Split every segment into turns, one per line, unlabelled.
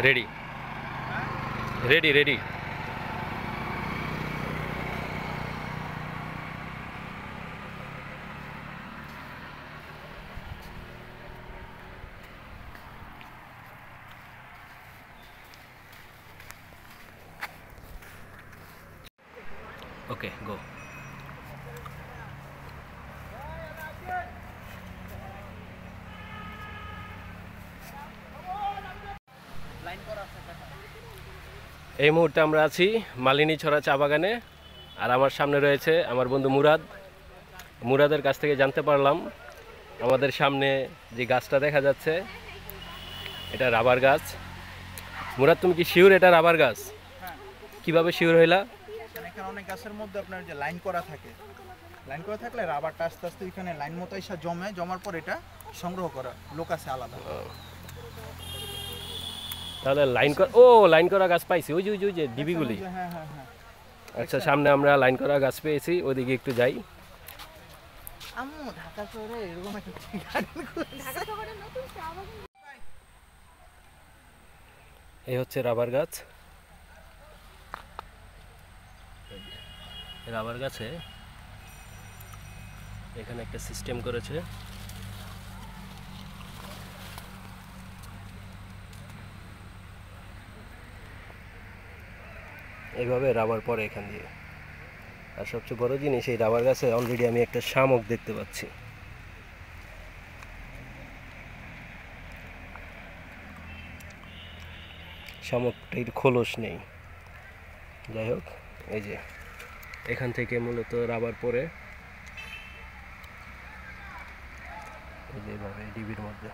Ready ready ready okay গো এই মুহূর্তে আমরা আছি মালিনীছড়া চা বাগানে আর আমার সামনে রয়েছে আমার বন্ধু মুরাদের কাছ থেকে জানতে পারলাম আমাদের সামনে যে গাছটা দেখা যাচ্ছে এটা রাবার গাছ। মুরাদ তুমি কি শিওর এটা রাবার গাছ? কিভাবে শিওর হইলা?
এখানে অনেক গাছের মধ্যে আপনার যে লাইন করা থাকে, লাইন করা থাকলে রাবারটা আস্তে আস্তে এখানে লাইন মতো এসে জমার পর এটা সংগ্রহ করা লোক আছে আলাদা।
তাহলে লাইন করা গাছ পাইছি ওই যে ডিবিগুলি।
হ্যাঁ হ্যাঁ হ্যাঁ।
আচ্ছা সামনে আমরা লাইন করা গাছ পেয়েছি, ওইদিকে একটু যাই।
আম্মু ঢাকা শহরে এরকম একটা
এই হচ্ছে রাবার গাছ। রাবার গাছে এখানে একটা সিস্টেম করেছে, এইভাবে রাবার পরে এখান দিয়ে। আর সবচেয়ে বড় জিনিস এই রাবার গাছে অলরেডি আমি একটা শামুক দেখতে পাচ্ছি। শামুকটির খোলস নেই, যাই হোক এই যে এখান থেকে মূলত রাবার পরে এই যে এইভাবে ডিবির মধ্যে।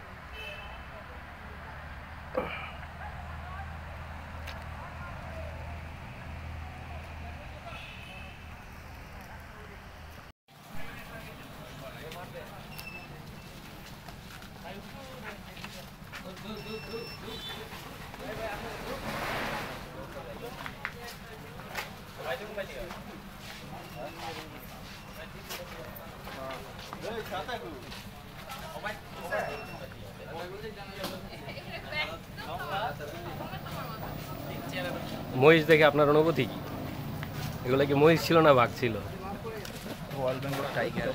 মহিষ দেখে আপনার অনুভূতি কি? এগুলো কি মহিষ ছিল না বাঘ ছিল?
Royal Bengal tiger.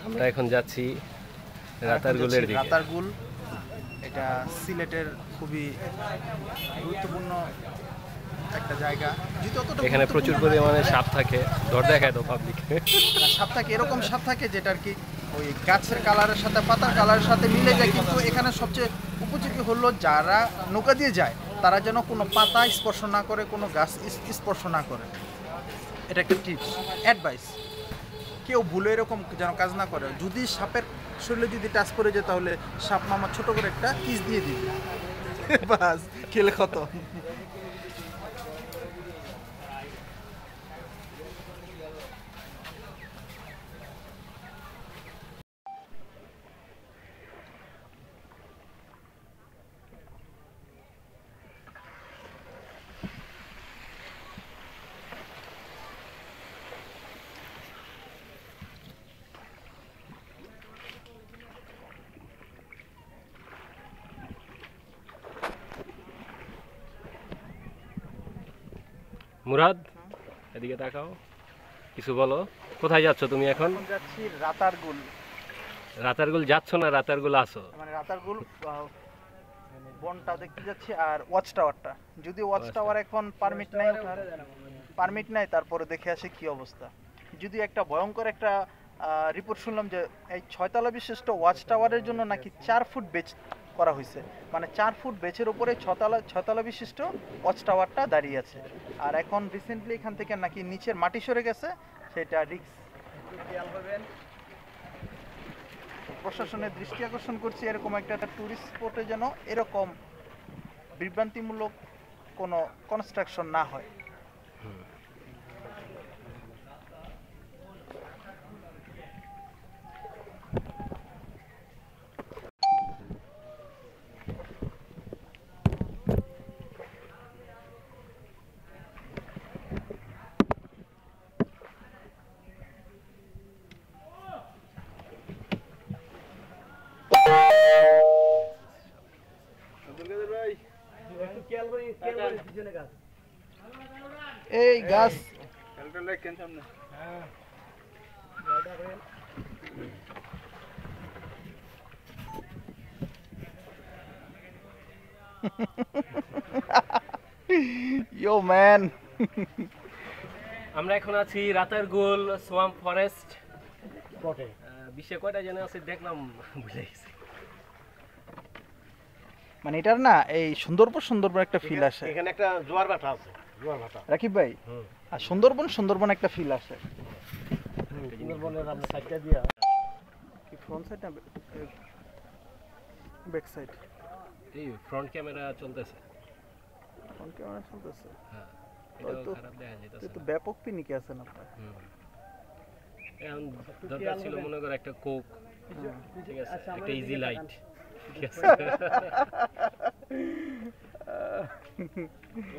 আমরা এখন যাচ্ছি রাতারগুলের দিকে।
রাতারগুল এটা সিলেটের খুবই গুরুত্বপূর্ণ একটা জায়গা।
এখানে প্রচুর পরিমাণে সাপ থাকে, ডর দেখায় তো পাবলিক।
সাপ থাকে, এরকম সাপ থাকে যেটা আর কি ওই গাছের কালারের সাথে পাতার কালারের সাথে মিলে যায়। কিন্তু এখানে সবচেয়ে উপযোগী হলো যারা নৌকা দিয়ে যায় তারা যেন কোনো পাতা স্পর্শ না করে, কোনো গাছ স্পর্শ না করে। এটা একটা টিপস, অ্যাডভাইস। কেউ ভুলে এরকম যেন কাজ না করে। যদি সাপের শরীরে যদি টাচ করে যায় তাহলে সাপ মামা ছোট করে একটা কিস দিয়ে দিবে, বাস খেলে খতম।
মুরাদ এদিকে তাকাও, কিছু বলো। কোথায় যাচ্ছ তুমি এখন?
যাচ্ছি রাতারগুল।
রাতারগুল যাচ্ছ না রাতারগুল আসো?
মানে রাতারগুল বনটা দেখতে যাচ্ছি আর ওয়াচ টাওয়ারটা। যদি ওয়াচ টাওয়ার এখন পারমিট নাই তারপরে দেখে আসি কি অবস্থা। যদি একটা ভয়ঙ্কর একটা রিপোর্ট শুনলাম যে এই 6 তলা বিশিষ্ট ওয়াচ টাওয়ারের জন্য নাকি 4 ফুট বেচ করা হয়েছে। মানে 4 ফুট বেচের উপরে 6 তলা বিশিষ্ট ওয়াচ টাওয়ারটা দাঁড়িয়ে আছে। আর এখন রিসেন্টলি এখান থেকে নাকি নিচের মাটি সরে গেছে, সেটা রিস্ক। প্রশাসনের দৃষ্টি আকর্ষণ করছি এরকম একটা টুরিস্ট স্পটে যেন এরকম বিভ্রান্তিমূলক কোনো কনস্ট্রাকশন না হয়। এই গাছ ইয়ো ম্যান।
আমরা এখন আছি রাতের গোল সোয়াম্প ফরেস্ট স্পটে। বিশ্বে কয়টা জানা আছে দেখলাম, ভুলে গেছি।
মানে এটার না এই সুন্দরবন একটা ফিল আসে
এখানে একটা জোয়ার ভাটা আছে, জোয়ার ভাটা।
রাকিব ভাই। আর সুন্দরবন একটা ফিল আসে।
সুন্দরবনের আমরা সাইডটা দিয়া
কি ফ্রন্ট সাইড না ব্যাক সাইড?
এই ফ্রন্ট ক্যামেরা চলতেছে।
ফ্রন্ট ক্যামেরা চলতেছে।
হ্যাঁ, এটাও
তো-
খারাপ দেখা যাইতেছে।
তো ব্যাপক পিনিকে আছেন আপনার।
এখন দরকার ছিল মনে করো একটা কোক, ঠিক আছে, একটা ইজি লাইট, ঠিক আছে।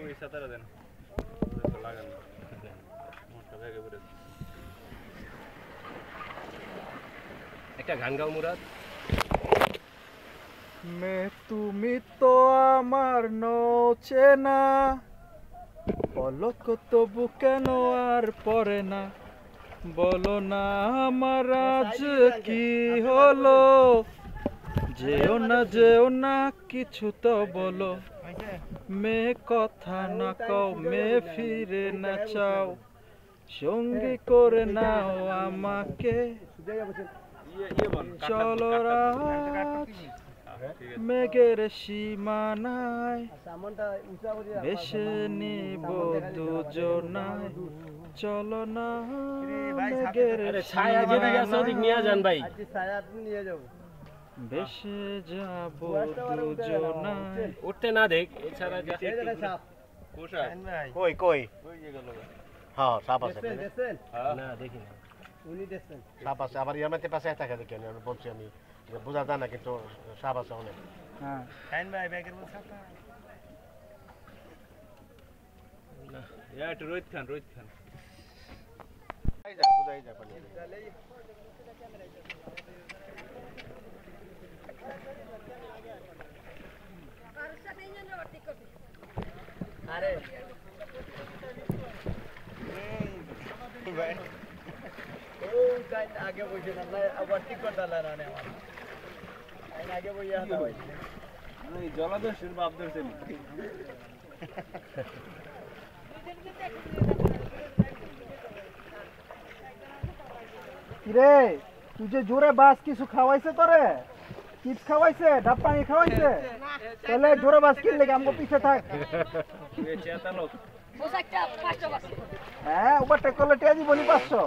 ওই সাতারা দেন লাগান না মোটটা ব্যাগে পড়ে।
একটা গান গাও মুরাদ।
তুমি তো আমার নচেনা, পলক তবু কেন আর পড়ে না, বলো না আমার আজ কি হলো, যেও না কিছু তো বলো, মে কথা না কও, মে ফিরে না চাও, সঙ্গী করে নাও আমাকে, চলো রাত মেঘের সীমানায় ভেসে নিব দুজনায়, চলো না মেঘের
আরে ছায়া যেদিকে আছে ওদিক নিয়ে যান ভাই।
ভেসে যাব দুজনায়।
উঠতে না দেখ, এছাড়া যা
কই কই হ্যাঁ সাপ আছে
না দেখি না।
সাপ আছে, আবার ইয়ার মধ্যে পাশে থাকে দেখেন, আমি বলছি আমি যে বোঝা যায় না কিন্তু সাপ আছে অনেক।
হ্যাঁ
একটু রোহিত খান
বুঝাই যায় পানি।
আগে বসে না আবার ঠিক করতে না আগে বইয়া
জলাদস্যুর বাপ ধরছেন।
রে তুই যে জোরে বাস কিছু খাওয়াইছে তোরে, চিপস খাওয়াইছে, ডাব পানি খাওয়াইছে, তাহলে জোরে বাস কিনলে আমাকে পিছে থাক। হ্যাঁ ওভারটেক করলে টিয়া দিব নি 500,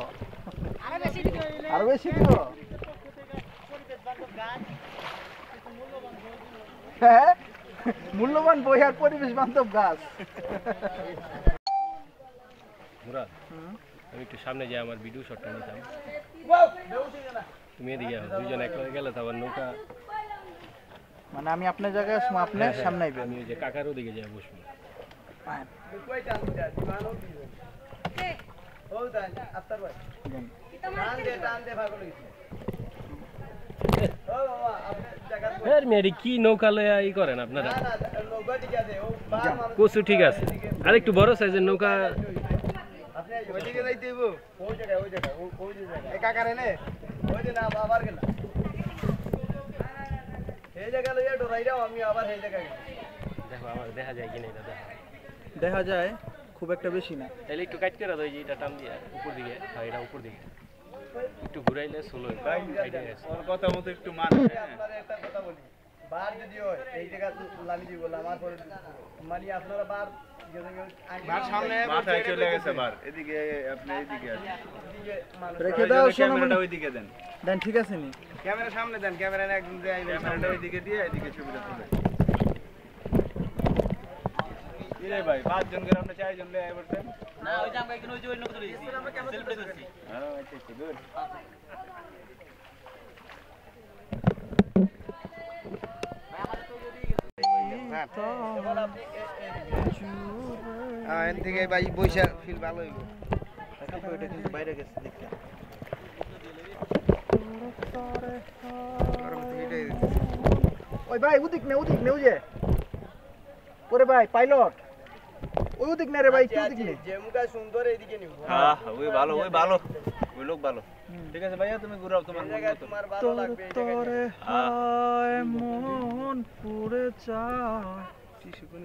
আরো বেশি দিব। হ্যাঁ মূল্যবান বই আর পরিবেশ বান্ধব গাছ।
মুরাদ, আমি একটু সামনে যাই, আমার ভিডিও শটটা নিতাম। তুমি এদিকে আসো, দুইজন একসাথে গেলে তো আবার নৌকা।
মানে আমি আপনার জায়গায় আসবো, আপনি সামনে আইবেন।
আমি ওই যে কাকার ওদিকে যাই বসবো। মেয়েরি কি নৌকা লয়া ই করেন আপনারা? কচু ঠিক আছে, আর একটু বড় সাইজের নৌকা। দেখো আমার দেখা যায় কিনা এটা দেখা।
দেখা যায় খুব একটা বেশি না।
তাহলে একটু কাট করে দাও, এটা টান দিয়ে উপর দিকে, আর এটা উপর দিকে একটু ঘুরাইলে সোলো
কথা মতো একটু মান।
বার যদি হয় এই জায়গা লালি দিব আমার পরে মানে আপনারা বার
সামনে মাথায় চলে গেছে বার, এদিকে আপনি এদিকে
রেখে দাও,
ক্যামেরাটা ওইদিকে দেন।
দেন ঠিক আছে নি,
ক্যামেরা সামনে দেন, ক্যামেরা না একদম দিয়ে আইবেন, ক্যামেরাটা ওইদিকে দিয়ে এদিকে ছবিটা তুলে। ইরে ভাই 5 জন করে আমরা 4 জন লয়ে আইবছেন না, ওই যে আমরা এখানে ওই যে ওই নকল দিছি, আমরা ক্যামেরা সেলফি করছি। হ্যাঁ আচ্ছা গুড। এন থেকে ভাই বৈশা ফিল ভালো হইব।
এটা কিন্তু বাইরে গেছে দেখতে। ওই ভাই ওদিক নে ওই যে ওরে ভাই পাইলট ওই দিক না রে ভাই, কেউ দিক নেই।
হ্যাঁ ওই ভালো ওই ভালো ওই লোক ভালো ঠিক আছে ভাইয়া তুমি ঘুরাও তোমার
তোর তোরে হায় মন পুড়ে যায়,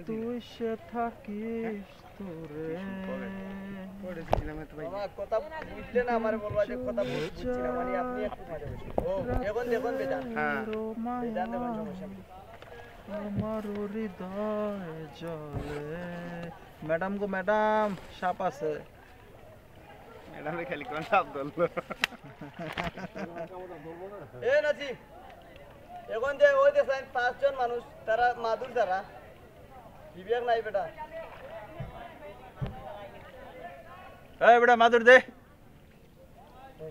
তুই সে থাকিস তোরে।
কথা বুঝলে না আমার বলবা যে কথা বুঝছি না মানে আপনি একটু মাঝে বসে ও এখন দেখুন বেজান বেজান দেখুন সমস্যা নেই।
আমার হৃদয় জলে। ম্যাডাম গো ম্যাডাম, সাপ আছে।
ম্যাডামে খালি কোন সাপ ধরলো
এ নাচি এখন যে ওই দেখেন 5 জন মানুষ তারা মাদুর যারা বিবেক নাই বেটা।
এই বেটা মাদুর দে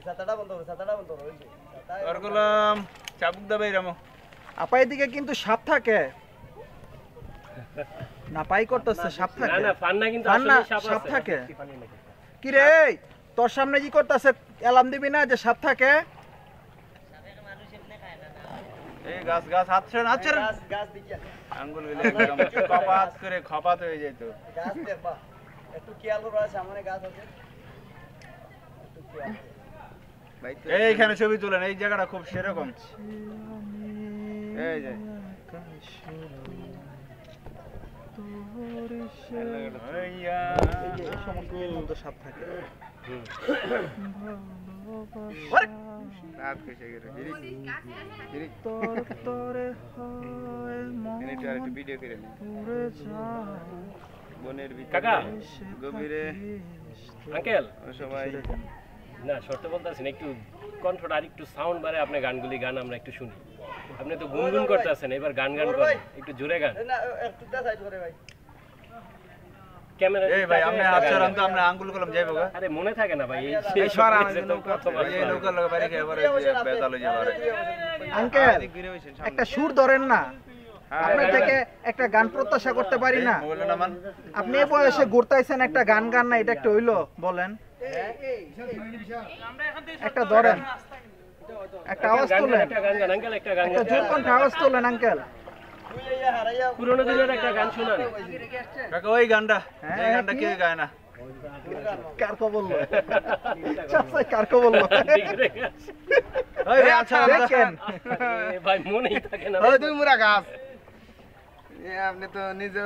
ছাতাটা বন্ধ করো, ছাতাটা বন্ধ করো, ওই যে ছাতা-
আর গোলাম চাবুক দাবে রামো
আপা এদিকে কিন্তু সাপ থাকে না, পাই করতেছে সাপ
না
থাকে
না ফান্না কিন্তু
ফান্না,
আসলে সাপ
সাপ
আছে।
থাকে। কি রে তোর সামনে কি করতেছে, অ্যালার্ম দিবি না যে সাপ থাকে?
এই গাছ গাছ হাতছেন হাতছেন
গাছ গাছ দিকে
আঙ্গুল গেলে একদম কপাত করে খপাত হয়ে যেত
গাছ দেখবা একটু খেয়াল করবা, সামনে গাছ আছে একটু খেয়াল করো।
এইখানে ছবি তোলেন, এই জায়গাটা খুব সেরকম। এই যে হইয়া।
এই যে এই সমস্ত মধ্যে সাপ থাকে।
রাত কইছে গেরে
তোর তোরে হায় মন
একটু ভিডিও করে নে
পুড়ে যায়,
বনের ভিতরে
কাকা
সে
গভীরে
থাকিস তোরে।
আঙ্কেল
সবাই
না শর্ত বলতেছেন একটু কণ্ঠটা আর একটু সাউন্ড বাড়ে, আপনি গানগুলি গান আমরা একটু শুনি। আপনি তো গুনগুন করতেছেন, এবার গান গান করেন একটু জোরে গান।
না একটু দা সাইড করে ভাই।
ক্যামেরা
এই ভাই আপনি হাত ছড়ান তো, আমরা আঙ্গুল কলম যাইবো গা
আরে মনে থাকে না ভাই, এই
এই সরা
এই তো কত বার
এই নৌকা লগে বাইরে খেয়ে পরে বেতাল হয়ে যাবে
আঙ্কেল একটা সুর ধরেন না, আপনার থেকে একটা গান প্রত্যাশা করতে পারি না?
বললেন না মান
আপনি এই বয়সে ঘুরতাইছেন, একটা গান গান না, এটা একটা হইলো বলেন? একটা ধরেন, একটা আওয়াজ
গান গান,
তোলেন,
একটা গান গান আঙ্কেল, একটা গান
একটা
গান।
জোর কণ্ঠে আওয়াজ তোলেন আঙ্কেল।
তুই এই হারাইয়া
পুরোনো দিনের একটা গান শোনান।
কাকা ওই গানটা
হ্যাঁ,
এই গানটা কে গায় না
কার কো বললো? চাচা কার কো বললো?
ওই রে আচ্ছা
দেখেন
এ ভাই মনেই থাকে না।
ওই তুই মুরা গাছ আপনি তো নিজে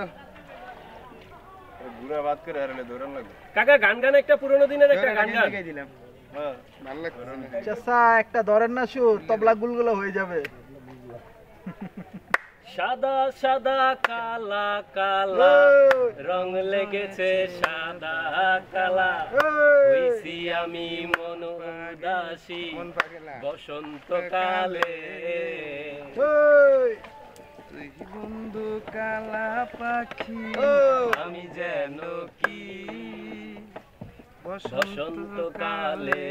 গুড়া বাদ করে হারলে দৌড়ান লাগবে
কাকা গান গান একটা পুরোনো দিনের একটা গান গান।
দিলাম হ্যাঁ ভালো লাগছে
চাচা একটা ধরেন না সুর, তবলা গুলগুলো হয়ে যাবে।
সাদা সাদা কালা কালা
ওই,
রং লেগেছে সাদা কালা,
ওই,
হইছি আমি মন উদাসী বসন্তকালে।
ওই,
তুই বন্ধু কালা পাখি
ওই।
আমি যেন কি বসন্তকালে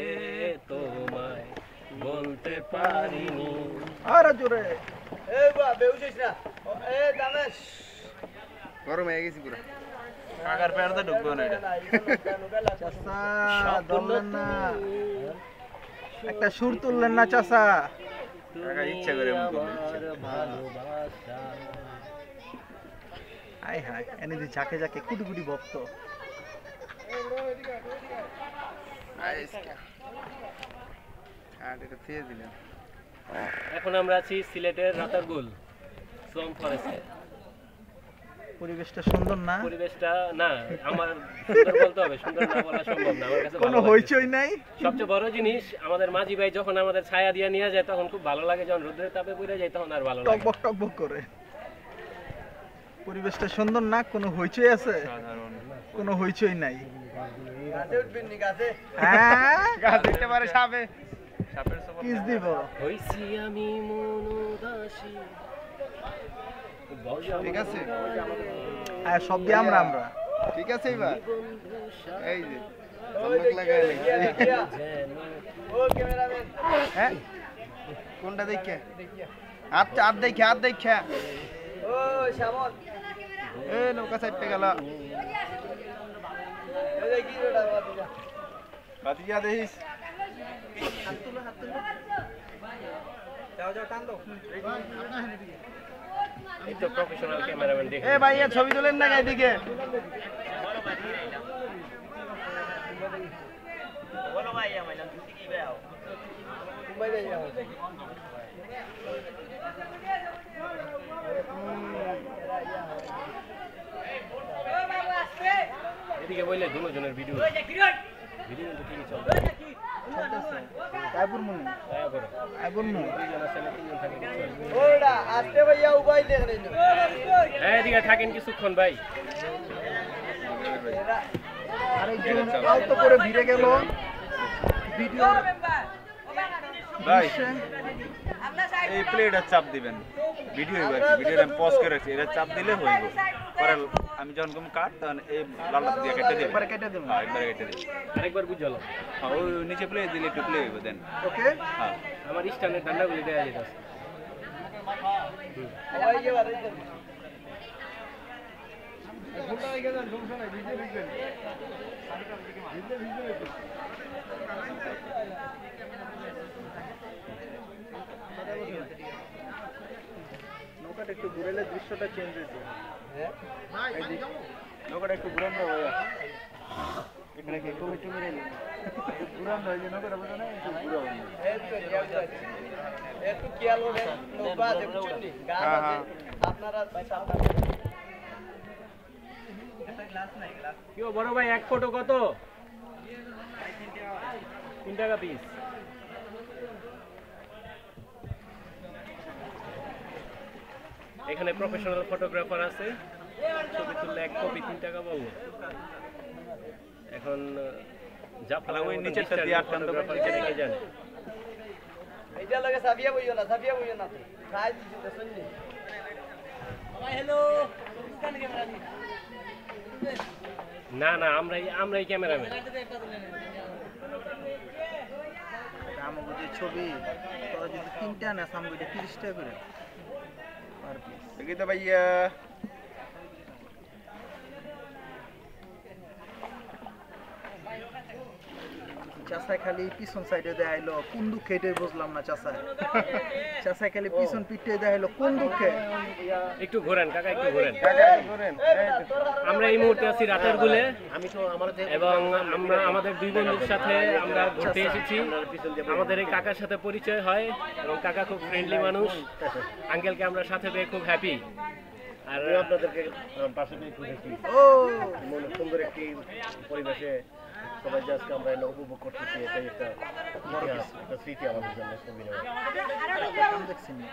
তোমায় বলতে পারিনি।
আরে জোরে
এই বা বেউছিস না এ দামেশ
গরম হয়ে গেছি পুরো কাকার প্যান্টটা ঢুকবে না এটা
চাচা ধরলেন না, একটা সুর তুললেন না চাচা?
কাকা ইচ্ছা করে এমন করলো, ইচ্ছা।
ভালোবাসা
হাই হাই, এনে যে ঝাঁকে ঝাঁকে কুটি কুটি ভক্ত।
আর এটা ফেয়ে দিলাম
এখন আমরা আছি সিলেটের রাতারগুল সোম ফরেস্টে।
পরিবেশটা সুন্দর না?
পরিবেশটা না আমার সুন্দর বলতে হবে, সুন্দর না বলা সম্ভব না আমার কাছে।
কোনো
ভালো
হইচই নাই?
লাগে। সবচেয়ে বড় জিনিস আমাদের মাঝি ভাই যখন আমাদের ছায়া দিয়ে নিয়ে যায় তখন খুব ভালো লাগে, যখন রোদের তাপে পুড়ে যায় তখন আর ভালো লাগে না।
টকবক টকবক করে। পরিবেশটা সুন্দর না? কোনো হইচই আছে?
সাধারণ
কোনো হইচই নাই।
গাছে উঠবেন নি গাছে
হ্যাঁ,
গাছ দেখতে পারে সাপে সাপের সবল
কিস দিব।
হইছি আমি মন উদাসী
ঠিক আছে
আর সব দিয়ে আমরা আমরা
ঠিক আছে এবার এই যে
ওই
চমক লাগাই
দেখিয়া দেখিয়া ও ক্যামেরাম্যান
হ্যাঁ কোনটা দেখে আচ্ছা হাত দেখে
ও শ্যামল
এ নৌকা সাইডে গেল
এই দেখি বেটা বাতিজা
বাতিজা দেখিস
এই তো প্রফেশনাল ক্যামেরাম্যান দেখে।
এ ভাইয়া ছবি তোলেন না এদিকে
বাইরে যাও
এদিকে বললে দুজনের ভিডিও ভিডিও কিন্তু ঠিকই চলবে
আইবুর মনে আইবুর মনে
দুইজন আছে না তিনজন থাকে কিছু হয় না।
ওটা আস্তে ভাইয়া উবাই দেখলে
হ্যাঁ এদিকে থাকেন কিছুক্ষণ ভাই
আরেকজন আলতো করে ভিড়ে গেল ভিডিও
ভাই এই প্লেটা চাপ দিবেন ভিডিও হইব আর কি ভিডিওটা আমি পজ করে রাখছি এটা চাপ দিলে হইব পরে আমি যখন কম কাট তখন এই লালটা দিয়ে কেটে দিই
একবারে কেটে দেব
হ্যাঁ একবারে কেটে দিই
আরেকবার বুঝালো
হ্যাঁ ওই নিচে প্লে দিলে একটু প্লে হইব দেন
ওকে
হ্যাঁ
আমার স্টানের ঠান্ডাগুলি দেওয়া যেতেছে
উবাই কে বারে
নৌকাটা একটু ঘুরেলে দৃশ্যটা চেঞ্জ হয়েছে
নৌকাটা একটু ঘুরান দাও ভাইয়া
এখানে কি কমিটি মেরে ঘুরান হয় যে নৌকাটা বোঝা না একটু ঘুরাও
একটু খেয়াল করবেন নৌকা আছে বুঝছেন নি গাছ
হ্যাঁ,
আছে
হ্যাঁ।
আপনারা সাবধান
কি বড় ভাই এক ফটো কত 3 টাকা পিস এখানে প্রফেশনাল ফটোগ্রাফার আছে ছবি তুললে এক কপি 3 টাকা পাবো এখন জাপালা
ওই নিচেরটা দিয়ে আটকান তো
কে জানে
এইটা লাগে সাবিয়া বইও না খাই দিছি তো শুননি ভাই হ্যালো কোন ক্যামেরা নি
না না আমরাই ক্যামেরাম্যান
আমাকে যে ছবি তোরা যদি 3টা না সামনে 30 টাকা করে পার পিস
দেখি তো ভাইয়া
চাষায় খালি পিছন সাইডে দেখাইলো কোন দুঃখে এটাই বুঝলাম না চাষায় চাষায় খালি পিছন পিঠে দেখাইলো কোন দুঃখে
একটু ঘোরেন কাকা একটু ঘোরেন আমরা এই মুহূর্তে আছি রাতের গুলে এবং আমরা আমাদের দুই বন্ধুর সাথে আমরা ঘুরতে এসেছি আমাদের এই কাকার সাথে পরিচয় হয় এবং কাকা খুব ফ্রেন্ডলি মানুষ আঙ্কেলকে আমরা সাথে পেয়ে খুব হ্যাপি আর
আপনাদেরকে পাশে পেয়ে খুঁজেছি
ও
মনে সুন্দর একটি পরিবেশে সবাই যে আজকে আমরা এটা উপভোগ করতেছি এটাই একটা ইতিহাস একটা স্মৃতি আমাদের জন্য ছবি নেওয়া
আমি দেখছি না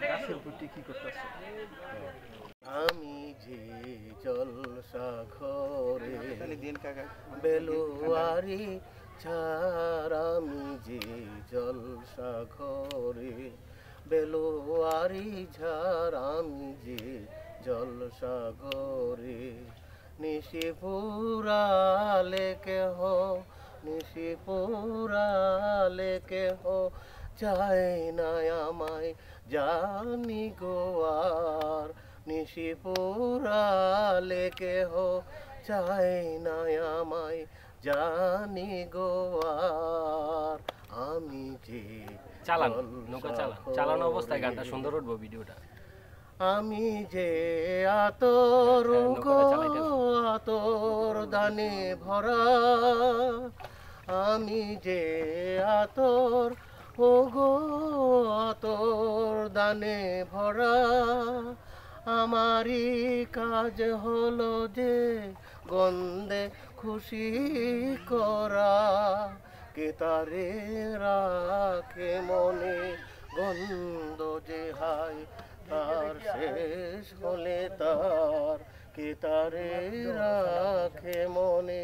গাছের প্রতি কি করতেছে
আমি যে জলসাঘরে
দিন কাকা
বেলুয়ারি ছাড় আমি যে জলসাঘরে বেলুয়ারি ঝাড় আমি যে জলসাঘরে নিশিপুরালে কেহ নিশিপুরালে কেহ চাই না আমায় জানি গোয়ার নিশিপুরালে কেহ চাই না আমায় জানি গোয়ার আমি যে
চালান নৌকা চালানো অবস্থায় গানটা সুন্দর উঠবো ভিডিওটা
আমি যে আতর গো
নৌকাটা চালাইতে হবে।
আতর দানে ভরা আমি যে আতর ও গো আতর দানে ভরা আমারই কাজ হলো যে গন্ধে খুশি করা কে তারে রাখে মনে গন্ধ যে হায় তার শেষ হলে তার কে তারে রাখে মনে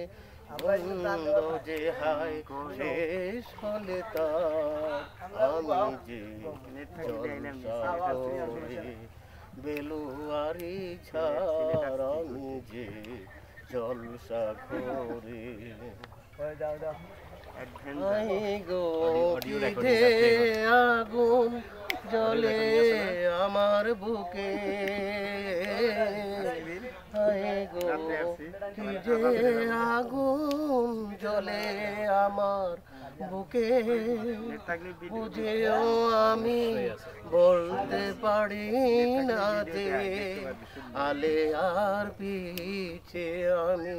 গন্ধ যে হায় শেষ হলে তার আমি যে জলসাঘরে বেলুয়ারি ছাড় আমি যে জলসাঘরে আই গো পিঠে আগুন জলে আমার বুকে আই গো যে আগুন জলে আমার বুকে বুঝেও আমি বলতে পারি না যে আলে আর পিছে আমি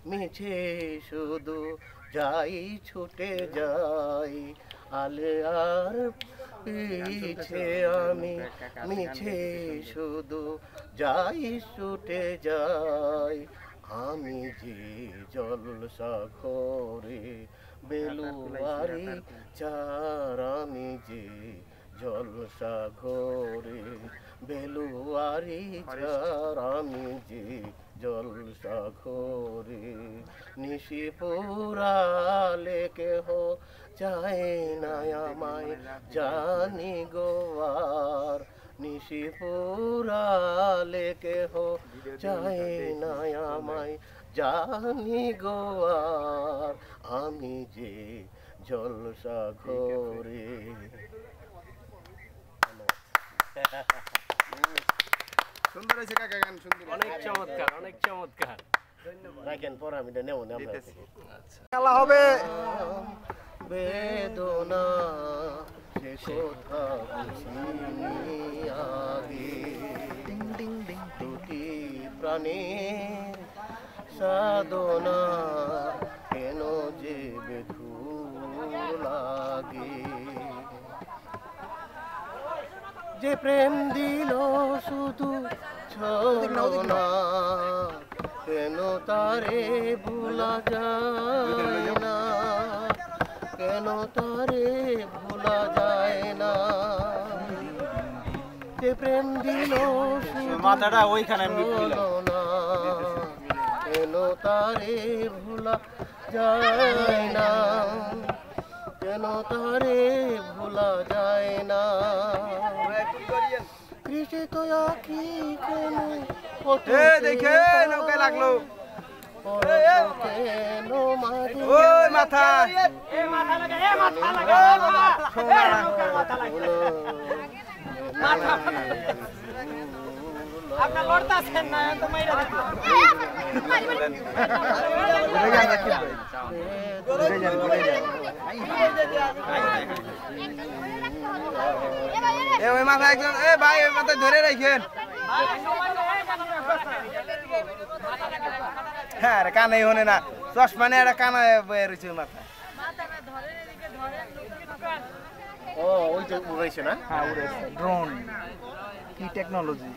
মিছে শুধু যাই ছুটে যাই আলে আর পিছে আমি মিছে শুধু যাই ছুটে যাই আমি যে জলসা ঘরে বেলুয়ারি চার আমি যে জলসা ঘরে বেলুয়ারি চার আমি যে জলসা ঘরে নিশি পুরালে কেহ চায় না আমায় জানি গোয়ার নিশি পুরালে কেহ চায় না আমায় জানি গোয়ার আমি যে জলসা ঘরে
সুন্দর হয়েছে কাকা, গান সুন্দর।
অনেক চমৎকার, অনেক চমৎকার।
রাখেন পর আমি নেব না আমরা
আচ্ছা,
খেলা হবে
বেদনা সে কথা বুঝিনি আগে দুটি প্রাণের সাধনা কেন যে বেধুর লাগে যে প্রেম দিল শুধু ছলনা কেন তারে ভোলা যায় না কেন তারে ভোলা যায় না যে প্রেম দিল শুধু
মাথাটা ওইখানে
ছলনা কেন তারে ভোলা যায় না কেন তারে ভোলা যায় না কৃষি তো আঁকি কেন
দেখে নৌকা লাগলো
কেন মাঝে
ওই মাথা
আপনার লড়তাছেন না তো মাইরা
ওই মাথা একজন, এ ভাই ওই মাথায় ধরে রাখেন। হ্যাঁ রে, কানে হনে না, চশমা নিয়ে একটা কানা বয়ে রয়েছে ওই মাথা।
ও ওই যে উড়াইছে না
হ্যাঁ উড়েছে ড্রোন কি টেকনোলজি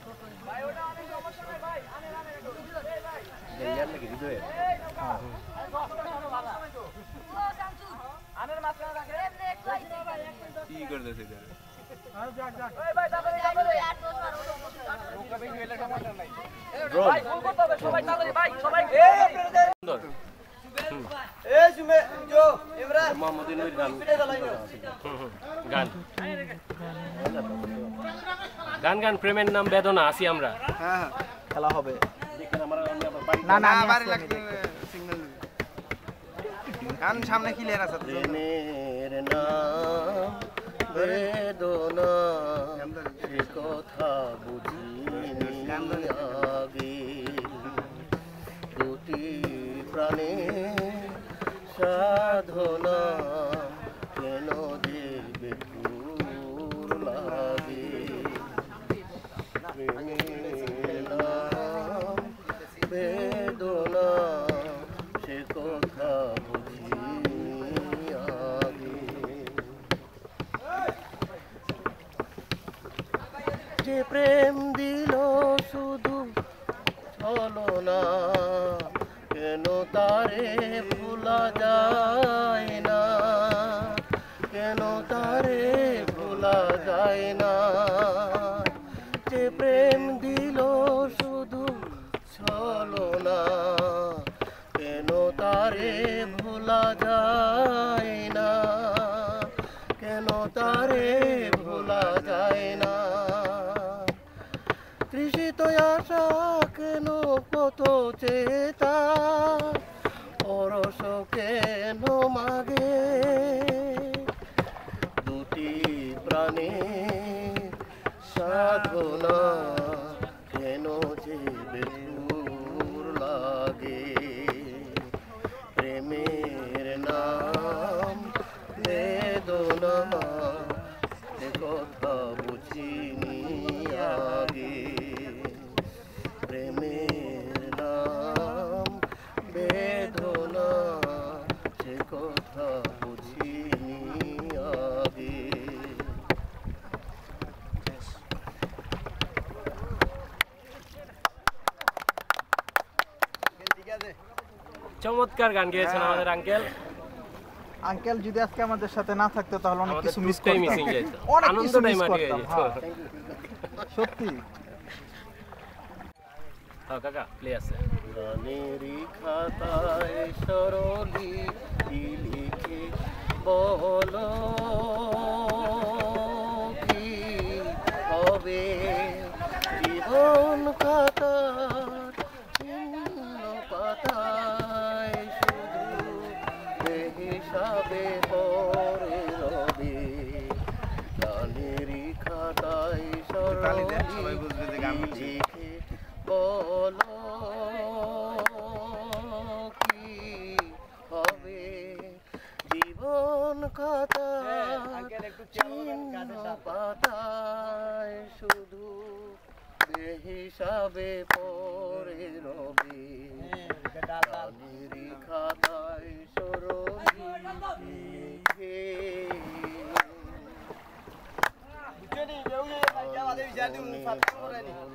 ইয়ার নাকি হৃদয়ের
কি করতেছে এটা?
সুন্দর।
এই সুমে জো ইমরান
মোহাম্মদ ইনুর গান। গান গান গান প্রেমের নাম বেদনা আছি আমরা।
হ্যাঁ হ্যাঁ,
খেলা হবে
দেখেন আমার বাড়ি
না না
বাড়ি
আমি
লাগতে সিগন্যাল গান সামনে ক্লিয়ার আছে তো?
প্রেমের নাম বেদনা সে কথা বুঝিনি আগে দুটি প্রাণে সাধনা কেন দেবে দূর লাগে প্রেমের নাম বেদনা সে কথা বুঝিনি আগে যে প্রেম দিল শুধু ছলনা কেন তারে ভোলা যায় না কেন তারে ভোলা যায় না যে প্রেম দিল শুধু ছলনা কেন তারে ভোলা যায় না কেন তারে ভোলা যায় না তৃষিত আশা কেন কত চেতা অরস কেন মাগে দুটি প্রাণে সাধনা কেন যে বেদুর লাগে প্রেমের নাম বেদনা এ কথা বুঝিনি আগে প্রেমের নাম বেদনা সে কথা বুঝিনি আগে
চমৎকার গান গেয়েছেন আমাদের আঙ্কেল।
আঙ্কেল যদি আজকে আমাদের সাথে না থাকতো তাহলে অনেক
আমাদের
কিছু মিস
টুকটাই
করতাম,
মিসিং যেত,
অনেক কিছু
আনন্দটাই
মিস
মাটি হয়ে
করতাম।
যেত।
হ্যাঁ, সত্যি।
হ্যাঁ কাকা প্লে আছে।
গানেরই খাতায় সরলি কি লিখে বলো কি হবে জীবন খাতার চিহ্ন পাতায় শুধু বেহিসাবে পড়ে রবে গানেরই খাতায়
তালি দেন,
সরলি
সবাই বুঝবে যে গান
কি
বলছি।
লিখে বলো কি হবে জীবন খাতা চিহ্ন পাতায় শুধু হিসাবে পড়ে রবে গানেরই খাতায় সরলি লিখে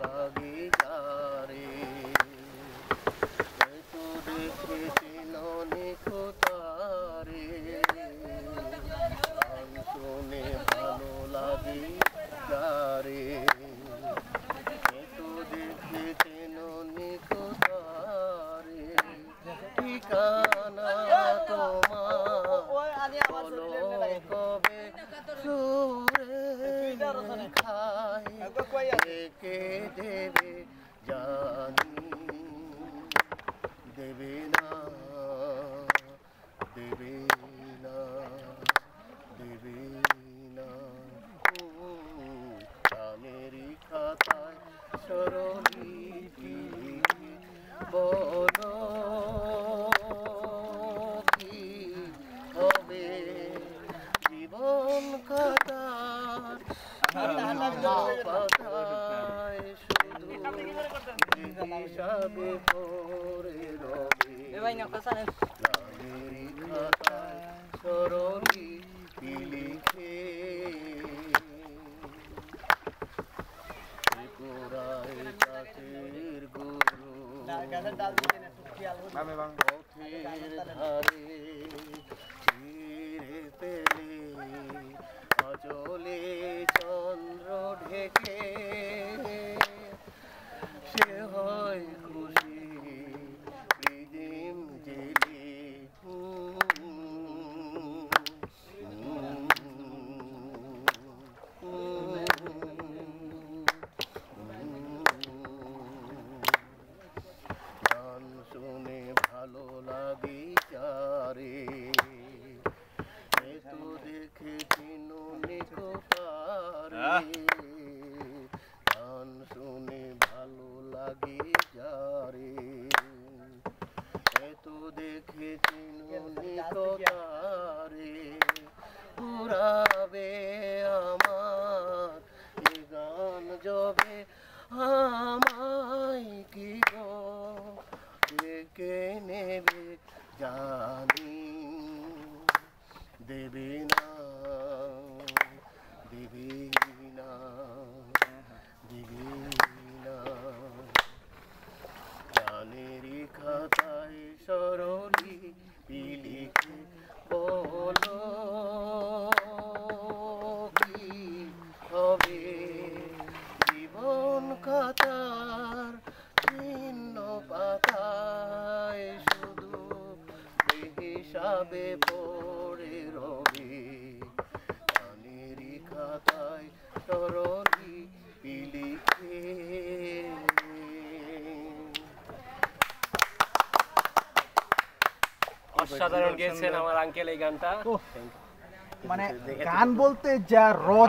লাগে যারে তো দেখেছি ননিকতারে গান শুনে ভালো লাগে যারে তো দেখেছি ননিকতারে ঠিকানা তোমার বলো কবে সুরে খায় কে দেবে জানি দেবে না দেবে না দেবে না গানেরই খাতায় সরলি কি বলো কি হবে জীবন খাতার পাতায় শুধু হিসাবে পড়ে রবে গানেরই খাতায় সরলি কি লিখে ত্রিপুরায় কাছের গুরু পথের ধারে চিরে পেলে অচলে চন্দ্র ঢেকে সে হয় খুশি রিদিম জেলে গান শুনে ভালো লাগে যারে তো দেখেছি ননিকতারে গান শুনে ভালো লাগে যারে তো দেখেছি ননিকতারে পুরাবে আমার এ গান জবে আমায় কি গো ডেকে নেবে জানি দেবে না দেবে না দেবে না গানেরই খাতায় সরলি লিখে বলো কি হবে জীবন খাতার চিহ্ন পাতায় শুধু হিসাবে পড়ে রবে গানেরই খাতায় সরলি লিখে
অসাধারণ গেয়েছেন আমার আঙ্কেল এই গানটা।
মানে গান বলতে যা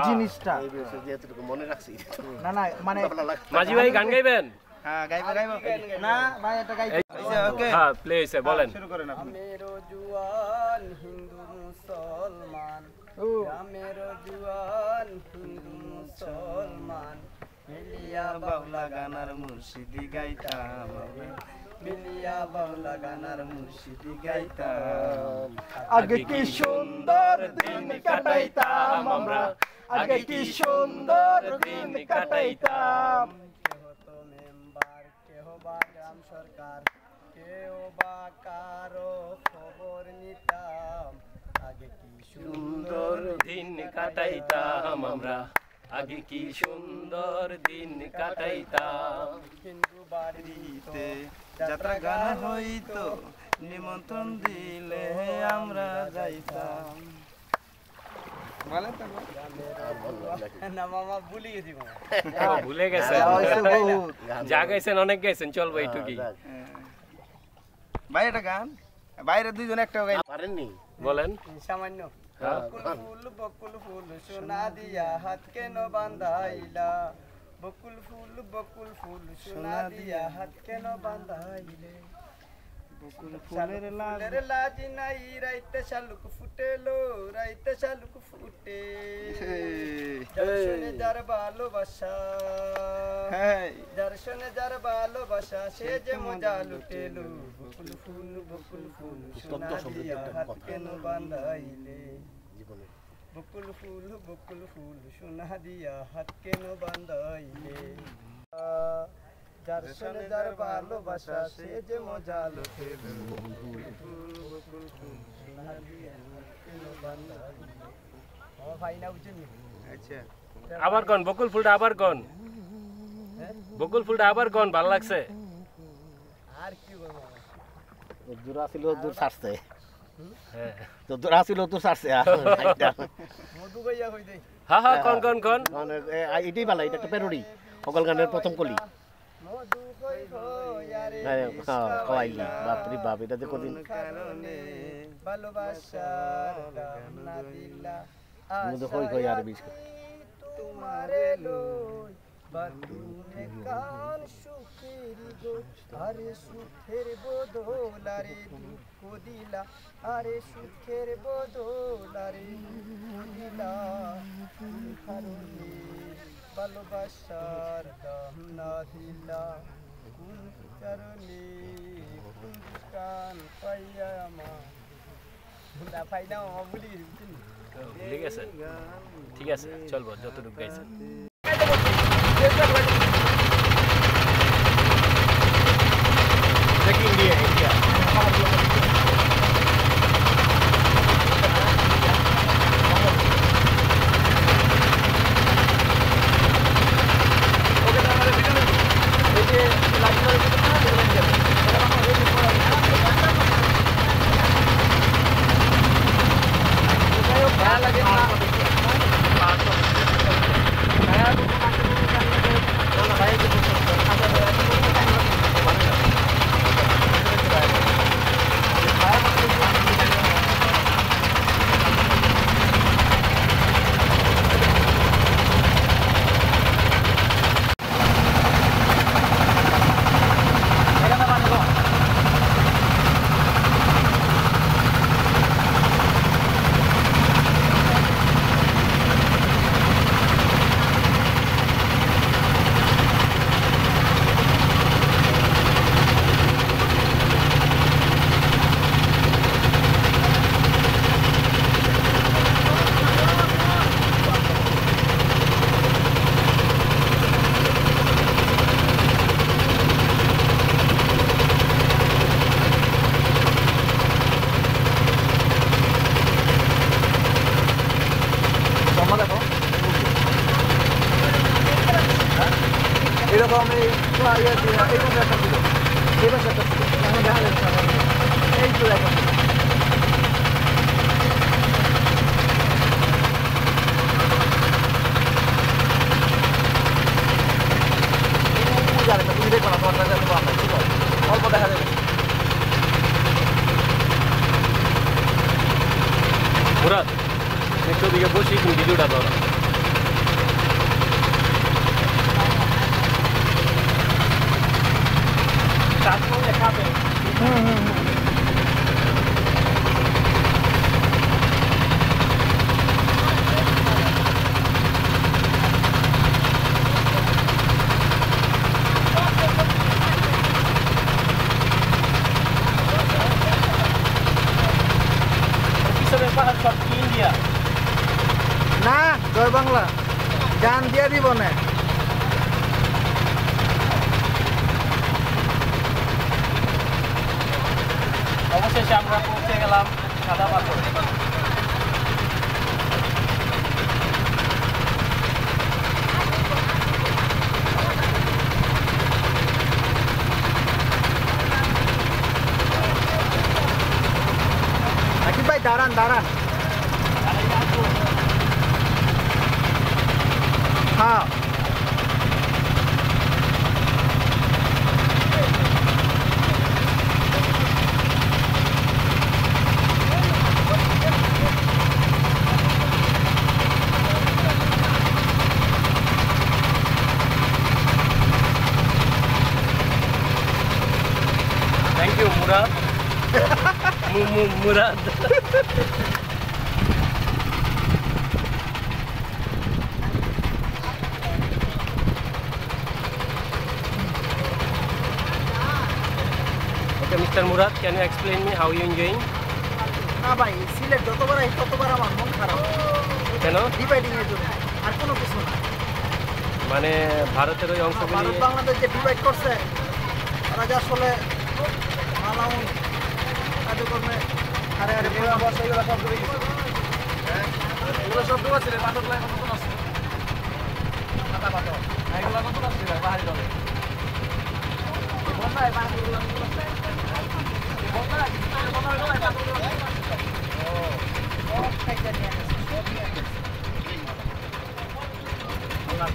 জিনিসটা,
এই বিষয়ে যেটুকু মনে রাখছি
না না মানে
মাঝি ভাই গান গাইবেন?
হ্যাঁ গাইবো গাইবো
না ভাই এটা গাই
ওকে
হ্যাঁ প্লে হয়েছে, বলেন।
শুরু করেন আপনি
মেরো জুয়ান হিন্দু মুসলমান মেরো জুয়ান হিন্দু মুসলমান মিলিয়া বাউলা গানার মুর্শিদি গাইতাম মিলিয়া বাউলা গানার মুর্শিদি গাইতাম
আগে কি সুন্দর দিন কাটাইতাম আমরা, আগে কি সুন্দর দিন কাটাইতাম।
কেহ তো মেম্বার কেহ বা গ্রাম সরকার কেউ বা কারো খবর নিতাম আগে কি
সুন্দর দিন কাটাইতাম আমরা, আগে কি সুন্দর দিন কাটাইতাম।
হিন্দু বাড়িতে
যাত্রা গান হইতো, নিমন্ত্রণ দিলে আমরা যাইতাম।
না মামা ভুলে গেছি মামা।
ভুলে গেছেন, যা গাইছেন অনেক গাইছেন, চলবো এইটুকুই।
ভাই এটা গান বাইরে দুইজন একটা গাই
পারেননি?
বলেন।
সামান্য
হ্যাঁ।
বকুল ফুল সোনা দিয়া হাত কেন বান্ধাইলা, বকুল ফুল সোনা দিয়া হাত কেন বান্ধাইলে, ফুলের লাজ নাই রাইতে শালুক ফুটেলো, রাইতে শালুক ফুটে, দর্শনে যার ভালোবাসা, দর্শনে যার ভালোবাসা সে যে মজা লুটেলো, বকুল ফুল সোনা দিয়া হাত কেন বান্ধাইলে, বকুল ফুল সোনা দিয়া হাত কেন বান্ধাইলে, যার সনে যার ভালোবাসা সে যে মজা লুটেলো, বকুল ফুল সোনা দিয়া হাত কেন বান্ধাইলে। ও ভাই না বুঝছেন?
আচ্ছা
আবার কোন বকুল ফুলটা, আবার কোন বকুল ফুলটা, আবার কোন ভালো লাগছে।
আর কি বলবো,
দূর আসিল দূর ছাড়ছে,
হ্যাঁ
তো দূর আসিল তো ছাড়ছে।
মধু ভাইয়া হই দেই
হ্যাঁ হ্যাঁ, কোন কোন কোন
এটাই ভালো, এটা একটা প্যারোডি, সকল গানের প্রথম কলি।
মধু হই হইয়ারে
হ্যাঁ খাওয়াইলি, বাপরে বাপ, এটা যে কদিন
কারণে ভালোবাসার দাম না দিলা,
মধু হই হই আর বিশ
তোমারে লই বাতুনে কান সুখের গো, আরে সুখের বদল আরে দুঃখ দিলা, আরে সুখের বদল আরে দুঃখ দিলা, কারণে ভালোবাসার দাম না দিলা, কোন কারণে কোন কান পাইয়া আমার পাই না ভুলি গেছি।
ভুলে গেছেন, ঠিক আছে চলবো যতটুকু গাইছেন।
এরকম এই একটা ছিল, এই পাশে একটা ছিল, আমার দেখা যাচ্ছে এই তো দেখা তুমি দেখো না, তোমার কাছে অল্প দেখা যাবে।
মুরাদ একটু দিকে বসি, তুমি ভিডিওটা ধরো।
না জয় বাংলা গান দিয়ে দিব না।
অবশেষে আমরা পৌঁছে গেলাম সাদা পাথর।
আকিব ভাই দাঁড়ান দাঁড়ান। হ্যাঁ
thank you Murad. Murad Okay, Mr. Murad, can you explain me how you enjoying?
না ভাই সিলেট যতবার আই ততবার আমার মন খারাপ
কেন?
ডিভাইডিং এর জন্য, আর কোনো কিছু না।
মানে ভারতের ওই অংশগুলি
ভারত বাংলাদেশ যে ডিভাইড করছে, তারা যে আসলে মালাউন কার্যক্রমে হারে হারে এগুলো সব ডুবে গেছে। এগুলো সব ডুবে ছিল পাথর লাগে নতুন আছে পাতা পাথর এগুলো নতুন আছে পাহাড়ি জলে বন্যায় পানিগুলো নতুন আছে বন্যায় ও খাইতে নিয়ে আসছে সব নিয়ে আসছে আল্লাহ।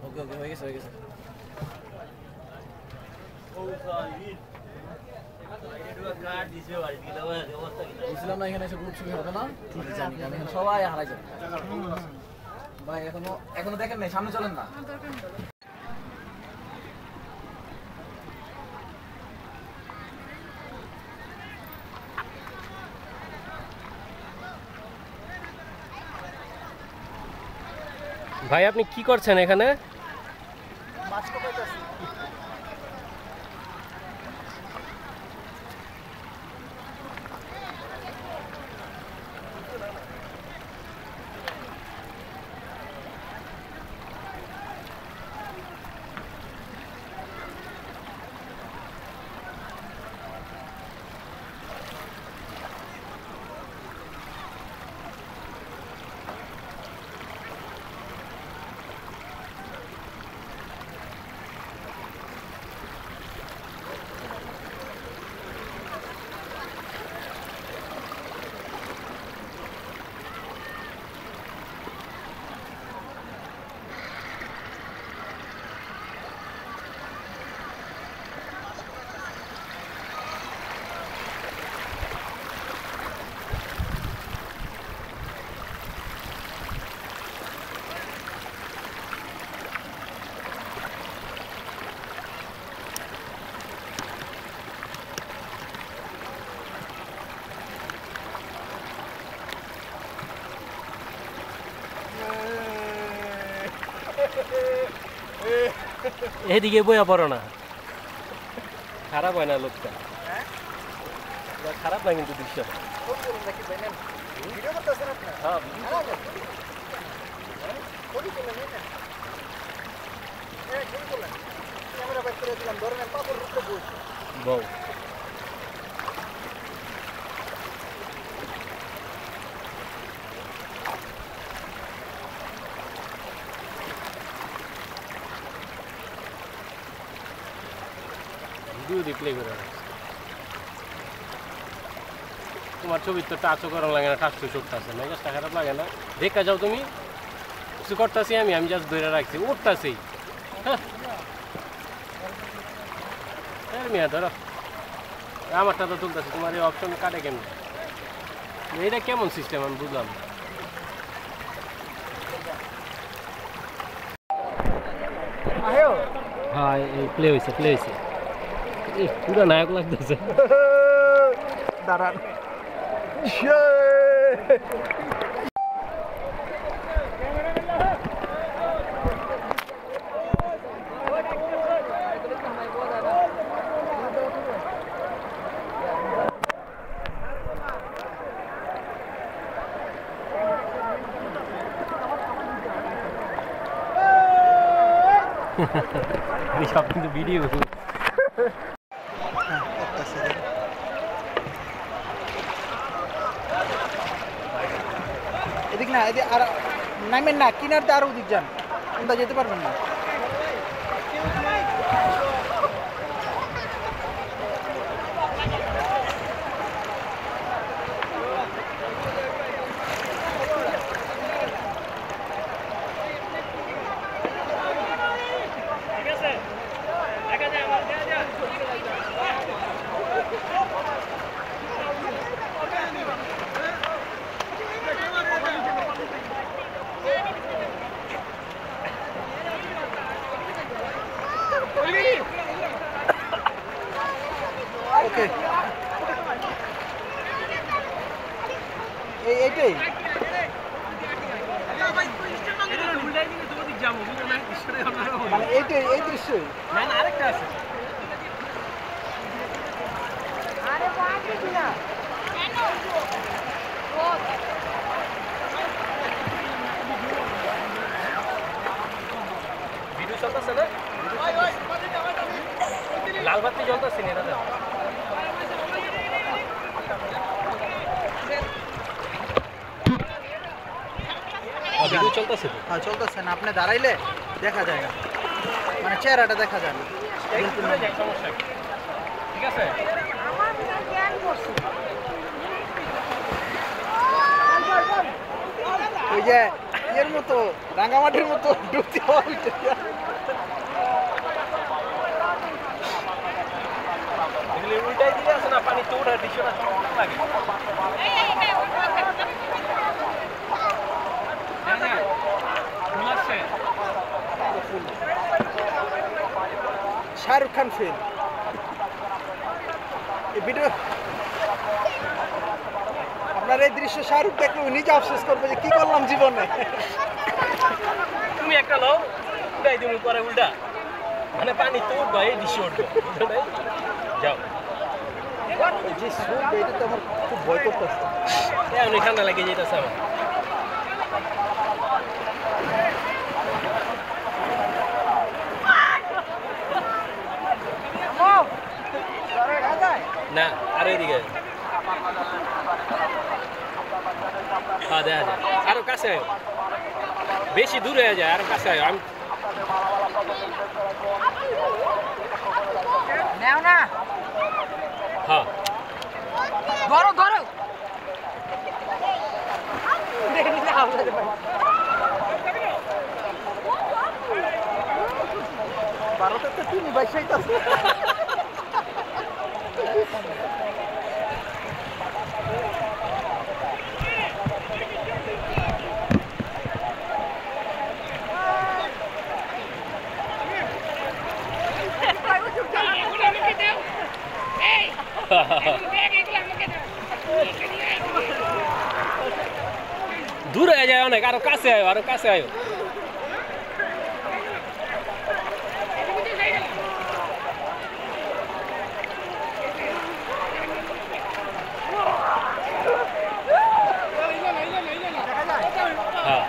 ওকে হয়ে গেছে বুঝলাম না এখানে এসে গ্রুপ ছবি হবে না জানি আমি এখানে সবাই হারাই যাবে ভাই এখনো দেখেন নাই সামনে চলেন না
ভাই আপনি কি করছেন এখানে?
মাছ কোপাইতেছি।
এদিকে বইয়া পড়ো না, খারাপ হয় না লোকটা, খারাপ না কিন্তু দৃশ্য। বউ প্লে করে তোমার ছবির তো টাচও করা লাগে না, টাচ তো চোখটা আছে না, গাছটা খারাপ লাগে না, দেখা যাও তুমি কিছু করতেছি আমি জাস্ট ধরে রাখছি উঠতেছি। হ্যাঁ মিয়া ধরো আমারটা তো তুলতেছি, তোমার এই অপশন কাটে কেমন, এইটা কেমন সিস্টেম আমি বুঝলাম। হ্যাঁ এই প্লে হয়েছে পুরো নায়ক লাগতেছে।
দাঁড়ান।
সব কিন্তু ভিডিও।
এদিক না, এদিক আর নামেন না, কিনার দিয়ে আরো ওদিক যান, ওটা যেতে পারবেন না। ওকে, এইটাই মানে এইটাই, এই দৃশ্যই।
আরেকটা আছে। ভিডিও চলতেছে না? লাল বাতি জ্বলতেছে না দাদা? ভিডিও চলতেছে তো?
হ্যাঁ চলতেছে না, আপনি দাঁড়াইলে দেখা যায় না, মানে চেহারাটা দেখা যায় না।
সমস্যা কি? ঠিক আছে।
ওই যে ইয়ের মতো, রাঙ্গামাটির মতো ডুবতে হয়।
উল্টাই দিলে আছে না, পানি তো ওঠার দৃশ্যটা চমৎকার লাগে।
শাহরুখ খান ফিল্ম এই ভিডিও, আপনার এই দৃশ্য শাহরুখ দেখলে নিজে আফসোস করবে যে কি করলাম জীবনে।
তুমি একটা লও, উল্টাই দিন পরে উল্টা, মানে পানি তো উঠবা, এই দৃশ্য উঠবে। যাও,
যে সুখ, এটা তো আমার খুব ভয় করতেছে।
এমনি ঠান্ডা লেগে যেতেছে আমার। না, আর এদিকে হ্যাঁ দেখা যায়, আরো কাছে আয়, বেশি দূরে হয়ে যায়, আরো কাছে আয়। আমি হ্যাঁ
ধরো ধরো
ভারতের তো তিনি বাইশাই আছে।
দূরে হয়ে যায় অনেক, আরো কাছে আয়, আরো কাছে আয়। হ্যাঁ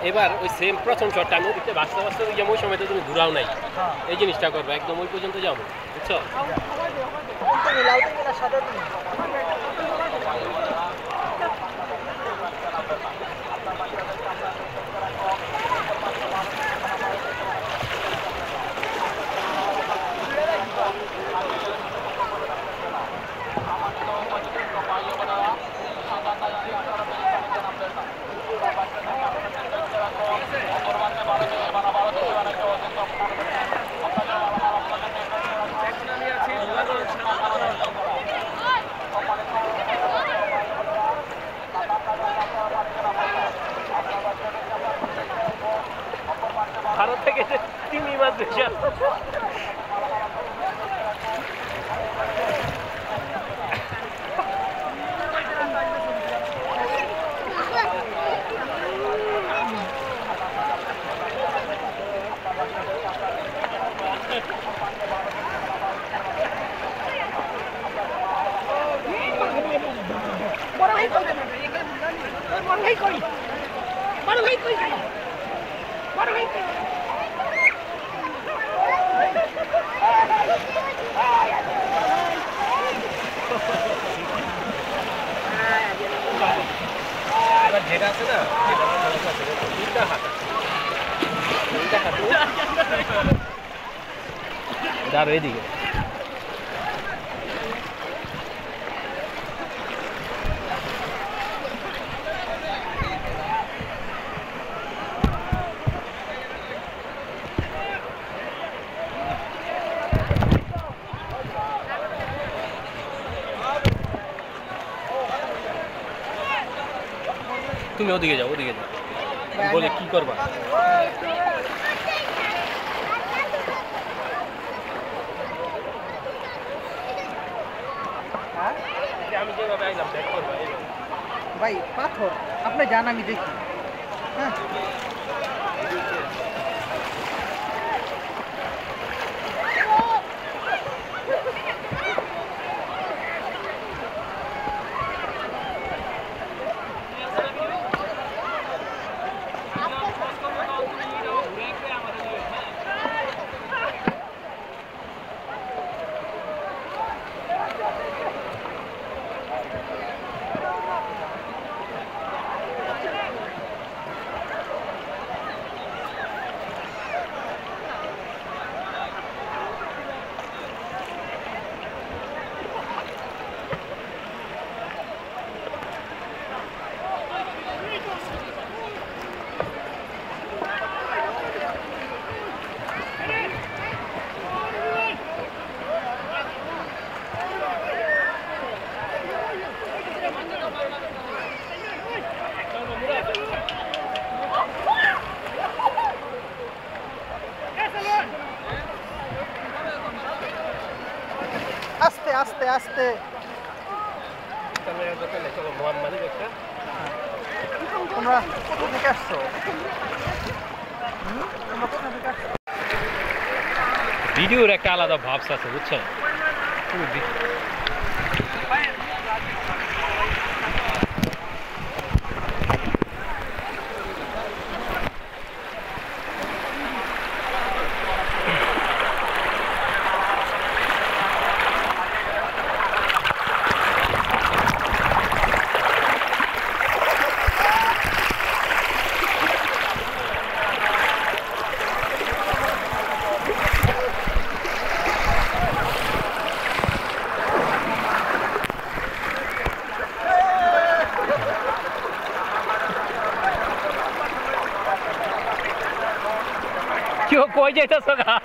এবার ওই সেম প্রথম শটটা আমি ওদিকে বাঁচতে বাঁচতে যেমন ওই সময় তো তুমি ঘুরাও নাই, এই জিনিসটা করবে, একদম ওই পর্যন্ত যাবো, বুঝছো? যেটা আছে না দাঁড়ো এদিকে তুমি ওদিকে যাও বলে কি করবা আমি যেভাবে আইলাম ব্যাক করবা
ভাই পাথর আপনি যান আমি দেখি হ্যাঁ আস্তে আস্তে আস্তে
চলো মোহাম্মদ একটা
তোমরা কোথা থেকে আসছো তোমরা কোথা থেকে আসছো
ভিডিওর একটা আলাদা ভাবস আছে বুঝছো क्यों कोई जैसा सगा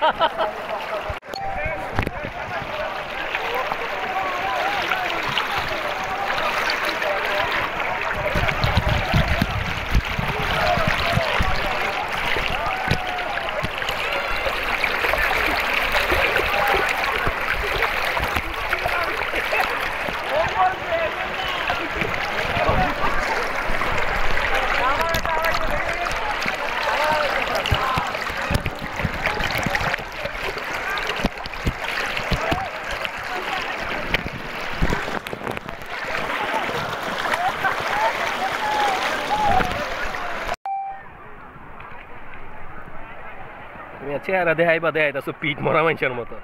চেহারা দেখাইবা দেখাইতাছো পিঠ মরা মানুষের মতো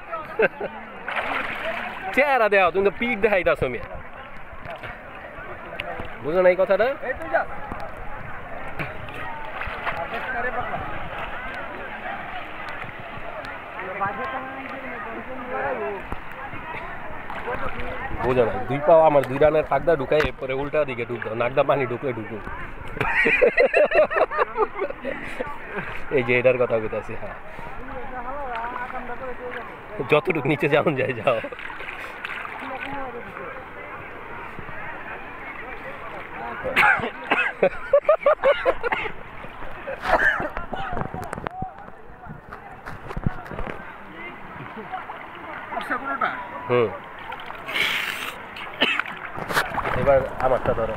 চেহারা দেখাও তুমি তো পিঠ দেখাইতাছো মিয়া বুঝো না এই কথাটা বুঝো না দুই পাও আমার দুই রানের ফাঁকদা ঢুকাই এরপরে উল্টা দিকে ঢুকতো নাকদা পানি ঢুকলে ঢুকুক এই যে এটার কথা বলতেছি হ্যাঁ যতটুকু নিচে যাও যায় যাও হুম, এবার আমারটা ধরো।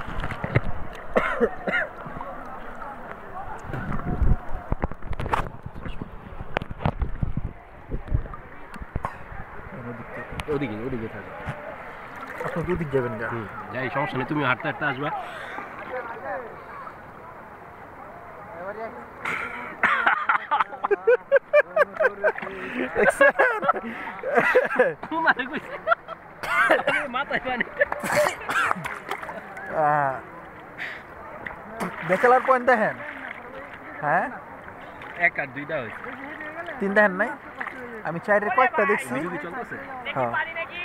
ওদিকে ওদিকে থাকো।
আপনি দুদিক যাবেন গা।
যাই, সমস্যা নেই, তুমি হাঁটতে হাঁটতে আসবা। মাথায় পানি।
ব্যাচেলার পয়েন্ট দেখেন, হ্যাঁ
এক আর দুইটা হয়েছে।
3 দেখেন নাই? আমি 4-এর কয়েকটা দেখছি।
ভিডিও কি চলতেছে?
হ্যাঁ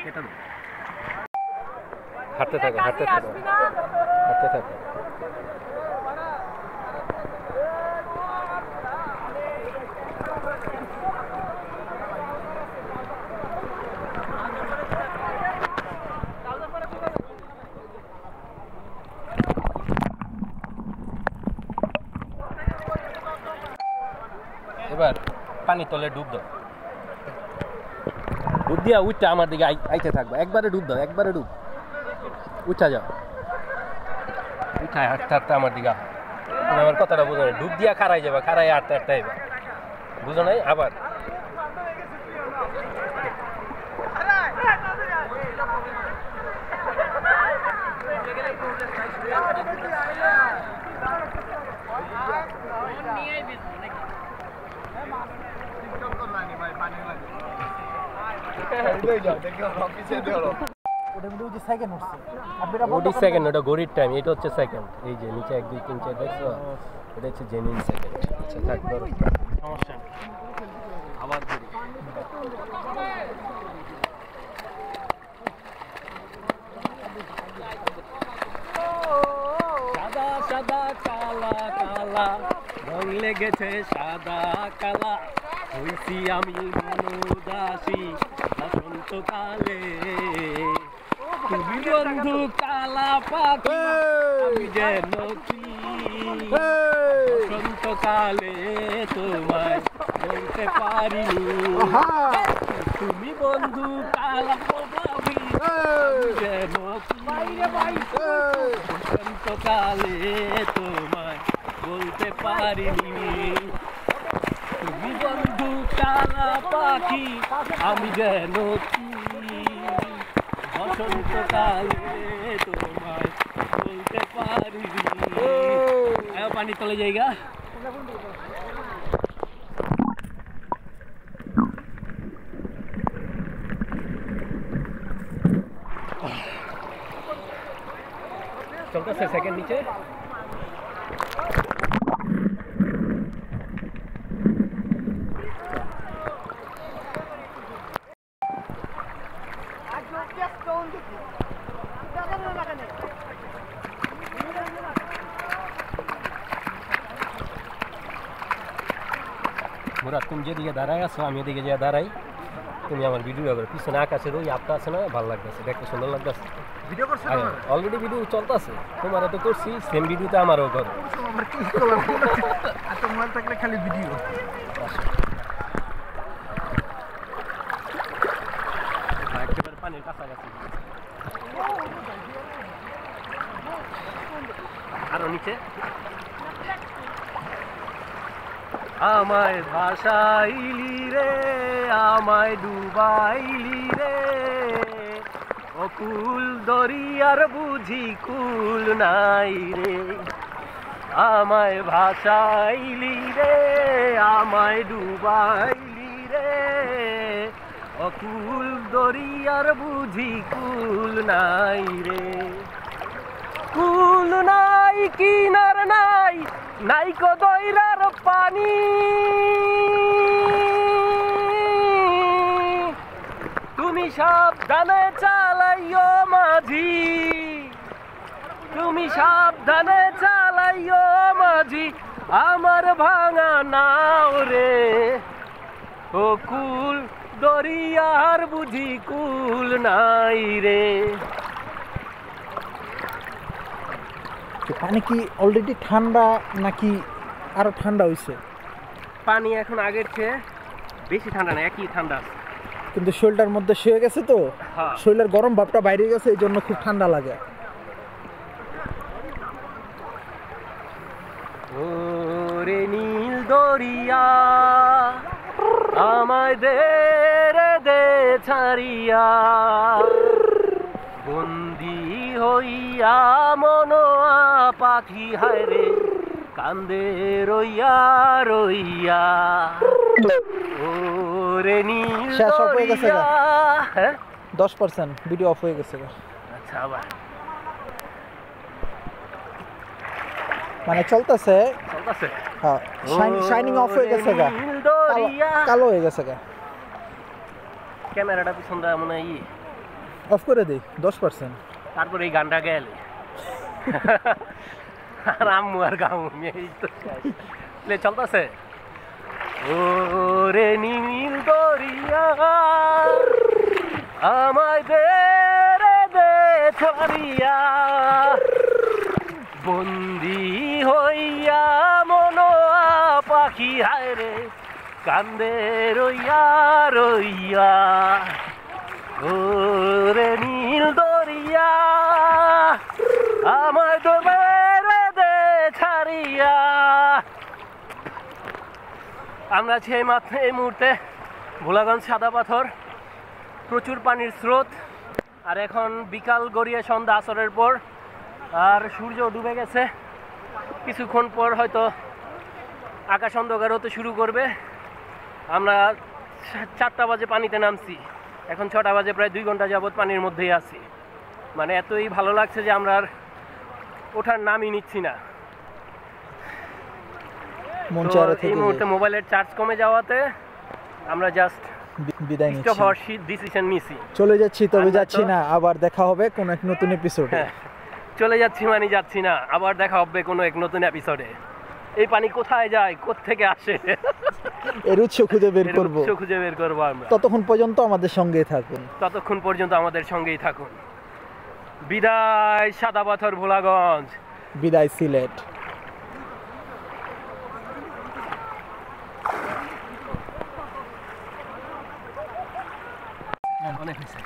কেটে দাও। হাঁটতে থাকো, হাঁটতে থাকো, হাঁটতে থাকো। এবার পানি তলে ডুব দাও। ডুব দিয়া উঠটা আমার দিকে আইতে থাকবা। একবারে ডুব দাও, একবারে ডুব। উঠা যাও, উঠায় হাঁটতে হাঁটতে আমার দিকে আও। তুমি আমার কথাটা বুঝো না। ডুব দিয়া খারাই যাবা, খারাই হাঁটতে হাঁটতে আইবা। বুঝো নাই? আবার ওটি সেকেন্ড, ওটা ঘড়ির টাইম, এটা হচ্ছে সেকেন্ড। এই যে নিচে 1 2 3 4 দেখছো, এটা হচ্ছে জেনুইন সেকেন্ড। আচ্ছা থাক, ধরো, সমস্যা নেই। আবার ঘড়ি। সাদা সাদা কালা কালা রং লেগেছে সাদা কালা, হইছি আমি মনোদাসী বসন্তকালে। তুমি বন্ধু কালা পাখি, আমি যেন কি বসন্তকালে তোমায় বলতে পারিনি। তুমি বন্ধু কালা পাখি, আমি যেন কি বসন্তকালে তোমায় বলতে পারিনি। তুমি বন্ধু কালা পাখি, আমি যেন কি বসন্তকালে তোমায় বলতে পারিনি। পানি তলে জায়গা। চলতেছে সেকেন্ড নিচে। মুরাদ, তুমি যেদিকে দাঁড়ায় আছো আমি এদিকে যে দাঁড়াই, তুমি আমার ভিডিও করো। পিছনে আকাশের ওই আপটা আছে না, ভালো লাগতেছে, দেখতে সুন্দর লাগতেছে।
ভিডিও করছেন?
অলরেডি ভিডিও চলতেছে, তোমারও তো করছি, সেম ভিডিওতে আমারও করো।
আমরা কি করলাম? এত মোবাইল থাকলে খালি ভিডিও।
একেবারে পানির কাছাকাছি। আরো নিচে। আমায় ভাসাইলি রে, আমায় ডুবাইলি রে, অকুল দরিয়ার বুঝি কুল নাই রে। আমায় ভাসাইলি রে, আমায় ডুবাইলি রে, অকুল দরিয়ার বুঝি কুল নাই রে। কুল নাই, কিনার নাই, নাই কো দইরার পানি। তুমি সাবধানে চালাইও মাঝি, তুমি সাবধানে চালাইও মাঝি, আমার ভাঙা নাও রে। ও কুল দরিয়ার বুঝি কুল নাই রে।
পানি কি অলরেডি ঠান্ডা নাকি আরো ঠান্ডা হয়েছে?
পানি এখন আগের চেয়ে বেশি ঠান্ডা না, একই ঠান্ডা আছে।
কিন্তু শরীরটার মধ্যে শুয়ে গেছে তো,
হ্যাঁ।
শরীরের গরম ভাবটা বাইরে গেছে, এই জন্য খুব ঠান্ডা লাগে।
ওরে নীল দরিয়া আমায় দে রে দে ছাড়িয়া, বন্দি হইয়া মনোয়া পাখি হায় রে কান্দে রইয়া রইয়া। ওরে নীল
শেষ off হয়ে গেছে
দরিয়া।
গা।
হ্যাঁ
10% ভিডিও অফ হয়ে গেছে।
আচ্ছা আবার
মানে চলতেছে,
চলতেছে।
হ্যাঁ শাইনিং অফ হয়ে গেছে গা,
নীল দরিয়া।
কালো হয়ে গেছে গা।
ক্যামেরাটা পিছন দেওয়া মনে হয়
অফ করে দেই 10%।
তারপরে এই গানটা গেল আর আম্মু আর গামু এই তো প্লে চলতেছে। ওরে নীল দরিয়া আমায় দে রে দে ছাড়িয়া, বন্দি হইয়া মনোয়া পাখি হায় রে কান্দে রইয়া রইয়া। ওরে নীল দরিয়া আমায় ডোবে রে দে ছাড়িয়া। আমরা আছি এই মুহূর্তে ভোলাগঞ্জ সাদা পাথর, প্রচুর পানির স্রোত, আর এখন বিকাল গড়িয়ে সন্ধ্যা আসরের পর, আর সূর্য ডুবে গেছে। কিছুক্ষণ পর হয়তো আকাশ অন্ধকার হতে শুরু করবে। আমরা 4টা বাজে পানিতে নামছি, এখন 6টা বাজে, প্রায় 2 ঘন্টা যাবৎ পানির মধ্যেই আছি। মানে এতই ভালো লাগছে যে আমরা আর ওঠার নামই নিচ্ছি না।
মন
তো
চাইরে
এই
থেকে
মুহূর্তে মোবাইলের চার্জ কমে যাওয়াতে আমরা জাস্ট
বিদায়
স্টপ
নিচ্ছি।
হওয়ার ডিসিশন নিছি।
চলে যাচ্ছি, তবে
আমরা
যাচ্ছি
তো-
না, আবার দেখা হবে কোন এক নতুন এপিসোডে।
হ্যাঁ, চলে যাচ্ছি মানে যাচ্ছি না, আবার দেখা হবে কোনো এক নতুন এপিসোডে। এই পানি কোথায় যায়, কোত্থেকে আসে,
এর উৎস খুঁজে বের
এর
করব।
উৎস খুঁজে বের করবো আমরা।
ততক্ষণ পর্যন্ত আমাদের সঙ্গেই থাকুন।
ততক্ষণ পর্যন্ত আমাদের সঙ্গেই থাকুন। বিদায় সাদা পাথর ভোলাগঞ্জ।
বিদায় সিলেট।
অনেক হয়েছে।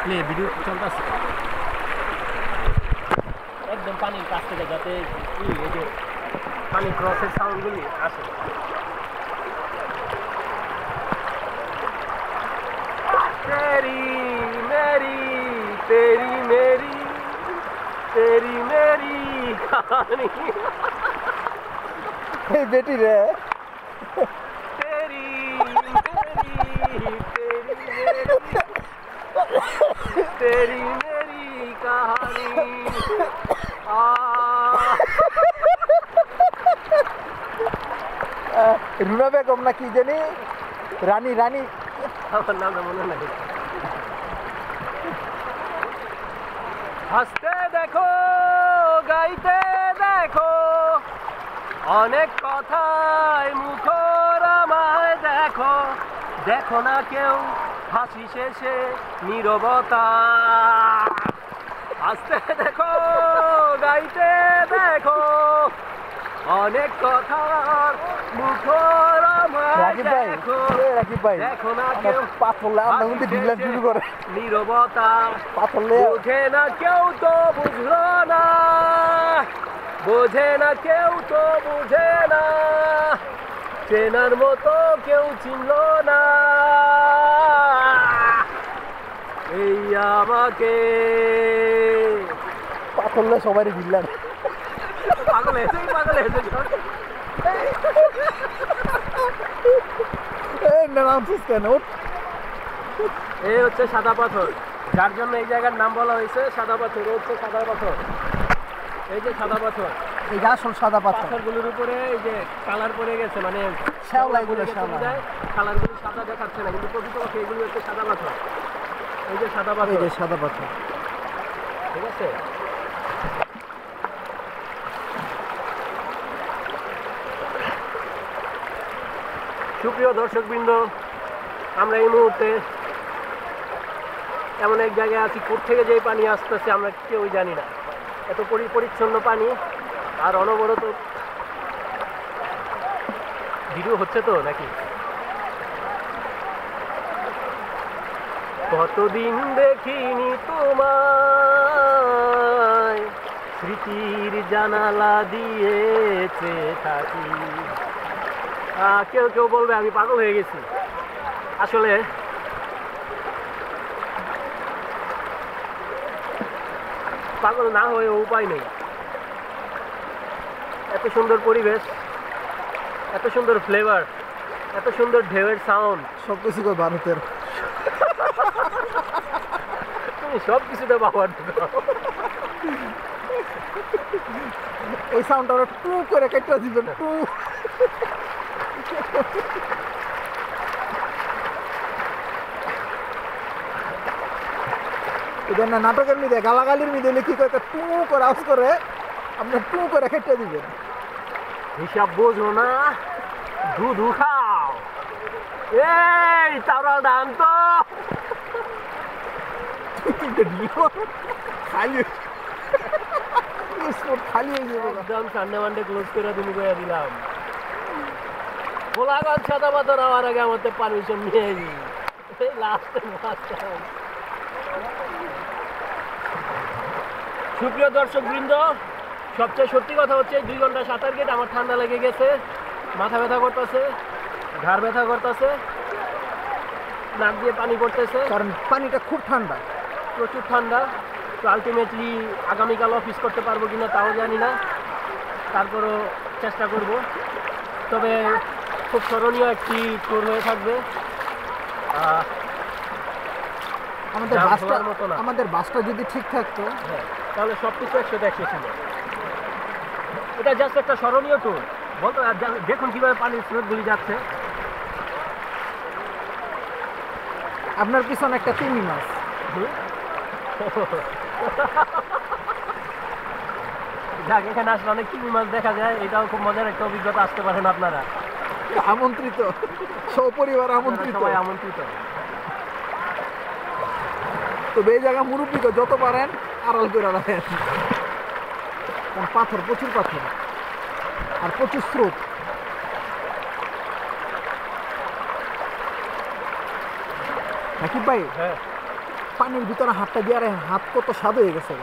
প্লে ভিডিও চলতেছে একদম পানির কাছ থেকে, যাতে এই যে পানি ক্রসের সাউন্ডগুলি আসে। তেরি মেরি তেরি মেরি তেরি মেরি কাহানি,
এই বেটি রে,
তেরি মেরি তেরি মেরি तेरी मेरी कहानी।
রুনা বেগম না কি জানি, রানী রানী
আমার নামটা মনে নাই। হাসতে দেখো গাইতে দেখো, অনেক কথায় মুখর আমায় দেখো, দেখো না কেউ হাসি শেষে নীরবতা। হাসতে দেখো গাইতে দেখো, অনেক কথার মুখর আমায়
রাকিব ভাই,
দেখো,
রাকিব ভাই,
দেখো না কেউ
পাথর আমরা কিন্তু ঢিলাম শুরু করে
নীরবতা।
পাথর
বোঝে না কেউ তো বুঝলো না, বোঝে না কেউ তো বুঝে না, চেনার মতো কেউ চিনল না এই আমাকে।
পাথর সবাই ঢিলাম।
পাগল হয়েছে, পাগল হয়েছে।
নামছিস কেন?
এই হচ্ছে সাদা পাথর, যার জন্য এই জায়গার নাম বলা হয়েছে সাদা পাথর। হচ্ছে সাদা পাথর, এই যে সাদা পাথর।
এই যে আসল সাদা পাথর।
পাথরগুলোর উপরে এই যে কালার পড়ে গেছে, মানে
শ্যাওলা এগুলো, শ্যাওলা।
কালারগুলো সাদা দেখাচ্ছে না, কিন্তু প্রকৃতপক্ষে এগুলো হচ্ছে সাদা পাথর। এই যে সাদা
এই
পাথর,
যে সাদা পাথর।
ঠিক আছে। সুপ্রিয় দর্শকবৃন্দ, আমরা এই মুহূর্তে এমন এক জায়গায় আছি, কোত্থেকে যে পানি আসতেছে আমরা কেউই জানি না। এত পরিচ্ছন্ন পানি, আর অনবরত ভিডিও হচ্ছে তো নাকি? কতদিন দেখিনি তোমায়, স্মৃতির জানালা দিয়েছে থাকি। কেউ কেউ বলবে আমি পাগল হয়ে গেছি। আসলে পাগল না হয়ে উপায় নেই। এত সুন্দর পরিবেশ, এত সুন্দর ফ্লেভার, এত সুন্দর ঢেউয়ের সাউন্ড,
সবকিছু কই ভারতের।
তুমি সব কিছুতে ব্যবহার করো।
এই সাউন্ডটা ওরা টু করে কেটে দিবেন, টু। এটা না নাটকের মধ্যে গালাগালির মধ্যে লিখি করে টু করে আওয়াজ করে আপনি টু করে কেটে দিবেন।
হিসাব বোঝো না, দুধু খাও। এই তারা ডান তো
খালি খালি হয়ে যাবে।
একদম সানডে মানডে ক্লোজ করে তুমি করে দিলাম। গোলাগঞ্জ সাদা পাথর হওয়ার আগে আমাদের পারমিশন নিয়ে এই লাস্টে। সুপ্রিয় দর্শক বৃন্দ, সবচেয়ে সত্যি কথা হচ্ছে 2 ঘন্টা সাঁতার কেটে আমার ঠান্ডা লেগে গেছে, মাথা ব্যথা করতেছে, ঘাড় ব্যথা করতেছে, নাক দিয়ে পানি পড়তেছে,
কারণ পানিটা খুব ঠান্ডা,
প্রচুর ঠান্ডা। তো আলটিমেটলি আগামীকাল অফিস করতে পারবো কিনা তাও জানি না, তারপরও চেষ্টা করব। তবে খুব স্মরণীয় একটি ট্যুর হয়ে থাকবে।
আমাদের বাসটা যদি ঠিক থাকতো,
হ্যাঁ, তাহলে সব কিছু একসাথে ছিল। এটা জাস্ট একটা স্মরণীয় ট্যুর বলতো। দেখুন কিভাবে পানির স্রোতগুলি যাচ্ছে।
আপনার পিছনে একটা তিমি মাছ।
যাক, এখানে আসলে অনেক তিমি মাছ দেখা যায়, এটাও খুব মজার একটা অভিজ্ঞতা। আসতে পারেন আপনারা,
আমন্ত্রিত, সপরিবার আমন্ত্রিত,
সবাই আমন্ত্রিত।
তো এই জায়গা মুরব্বীকে যত পারেন আড়াল করে রাখেন, কারণ পাথর, প্রচুর পাথর আর প্রচুর স্রোত। নাকিব ভাই,
হ্যাঁ,
পানির ভিতরে হাতটা দিয়ে হাত কত স্বাদ হয়ে গেছে।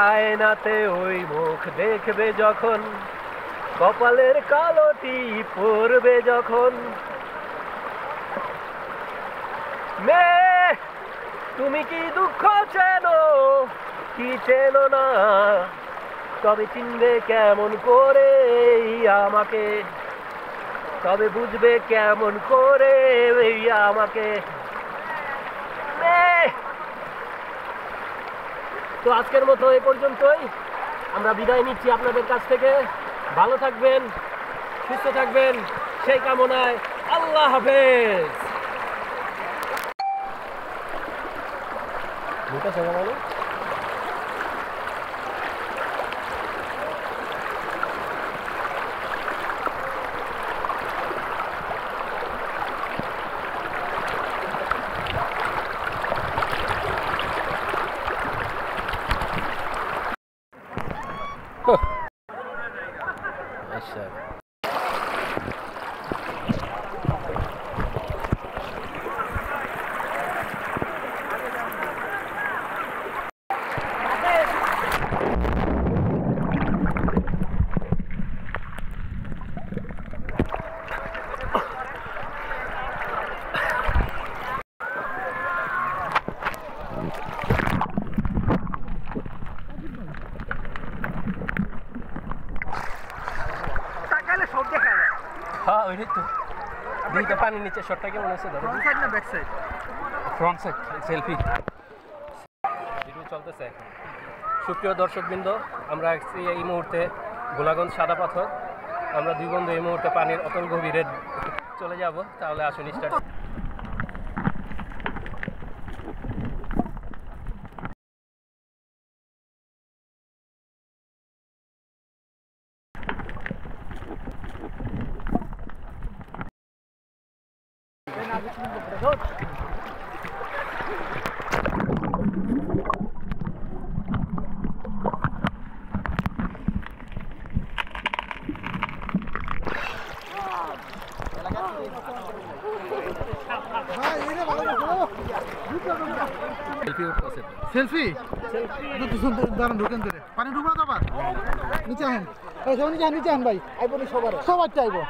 আয়নাতে ওই মুখ দেখবে যখন, কপালের কালোটি পড়বে যখন, মেয়ে তুমি কি দুঃখ চেনো কি চেনো না, তবে চিনবে কেমন করে আমাকে, তবে বুঝবে কেমন করে আমাকে। তো আজকের মতো এই পর্যন্তই, আমরা বিদায় নিচ্ছি আপনাদের কাছ থেকে। ভালো থাকবেন, সুস্থ থাকবেন, সেই কামনায় আল্লাহ হাফেজ। আচ্ছা। হ্যাঁ ওইটাই তো দুইটা পানির নিচে শটটা কেমন আছে ধরো
ফ্রন্ট সাইড না back side?
Front side selfie video চলতেছে এখন। সুপ্রিয় দর্শকবৃন্দ, আমরা আসছি এই মুহূর্তে গোলাগঞ্জ সাদা পাথর। আমরা দুই বন্ধু এই মুহূর্তে পানির অতল গভীরে চলে যাব। তাহলে আসুন স্টার্ট। সেলফি উঠতেছে
সেলফি দাঁড়ান ঢুকেন ধরে পানি ঢুকবো না তো আবার নিচে আহেন এই সবাই নিচে আহেন ভাই আইবো নি সবার চাইবো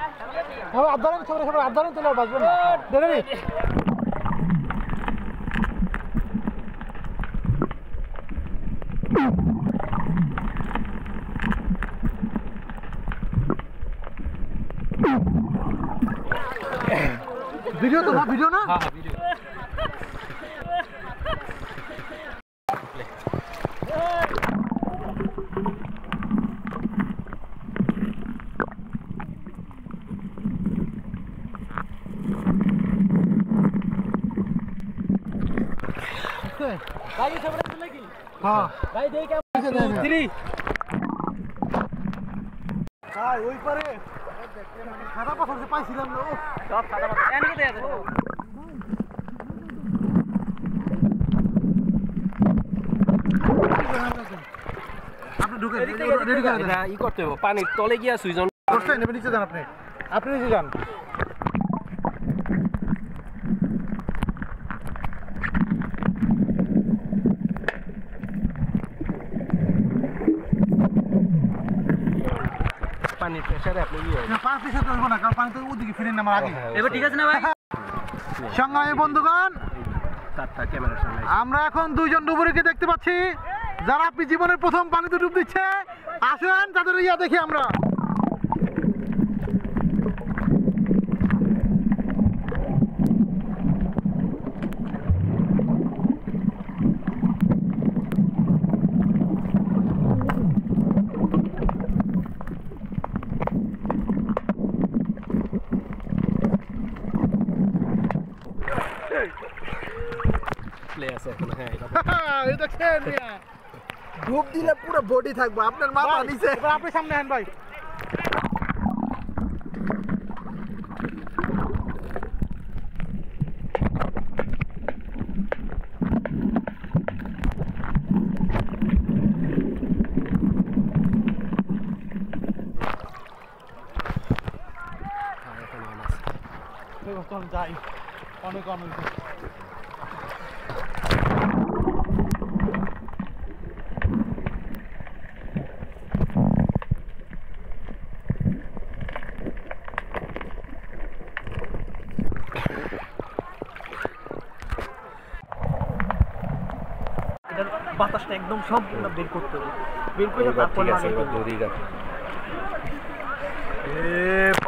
হবে আদারান সবার আদারান চলে বাঁচবো না রে ভিডিও তো না ভিডিও না
হ্যাঁ হ্যাঁ ভিডিও
হ্যাঁ
ভাই দেই কেমন 3
ভাই ওই পারে সাদা পাথর যে পাইছিলাম না ও
সব সাদা পাথর এনে দেয়া আছে
আপনি ঢুকেন রেডি করে দেন
এটা ই করতে হবে পানির তলে গিয়া সুইজন
করছেন এবার নিচে যান আপনি নিচে যান
পানির প্রেসারে আপনি ইয়ে
পানি পিছিয়ে চলবো না কারণ পানি তো ওদিকে ফিরে নামার আগে
এবার ঠিক আছে না ভাই
সংগ্রামী বন্ধুগণ
চারটা ক্যামেরার সামনে
আমরা এখন দুইজন ডুবুরিকে দেখতে পাচ্ছি যারা আপনি জীবনের প্রথম পানিতে ডুব দিচ্ছে আসেন তাদের ইয়া দেখি আমরা
প্লে আছে এখন হ্যাঁ
এই দেখেন ডুব দিলে পুরো বডি থাকবে আপনার মাথা নিচে এবার আপনি সামনে আন ভাই চল যাই অনেক অনেক বাতাসটা একদম সম্পূর্ণ বের করতে হবে বের করে তারপরে
ঠিক আছে এবার দড়ি গাছ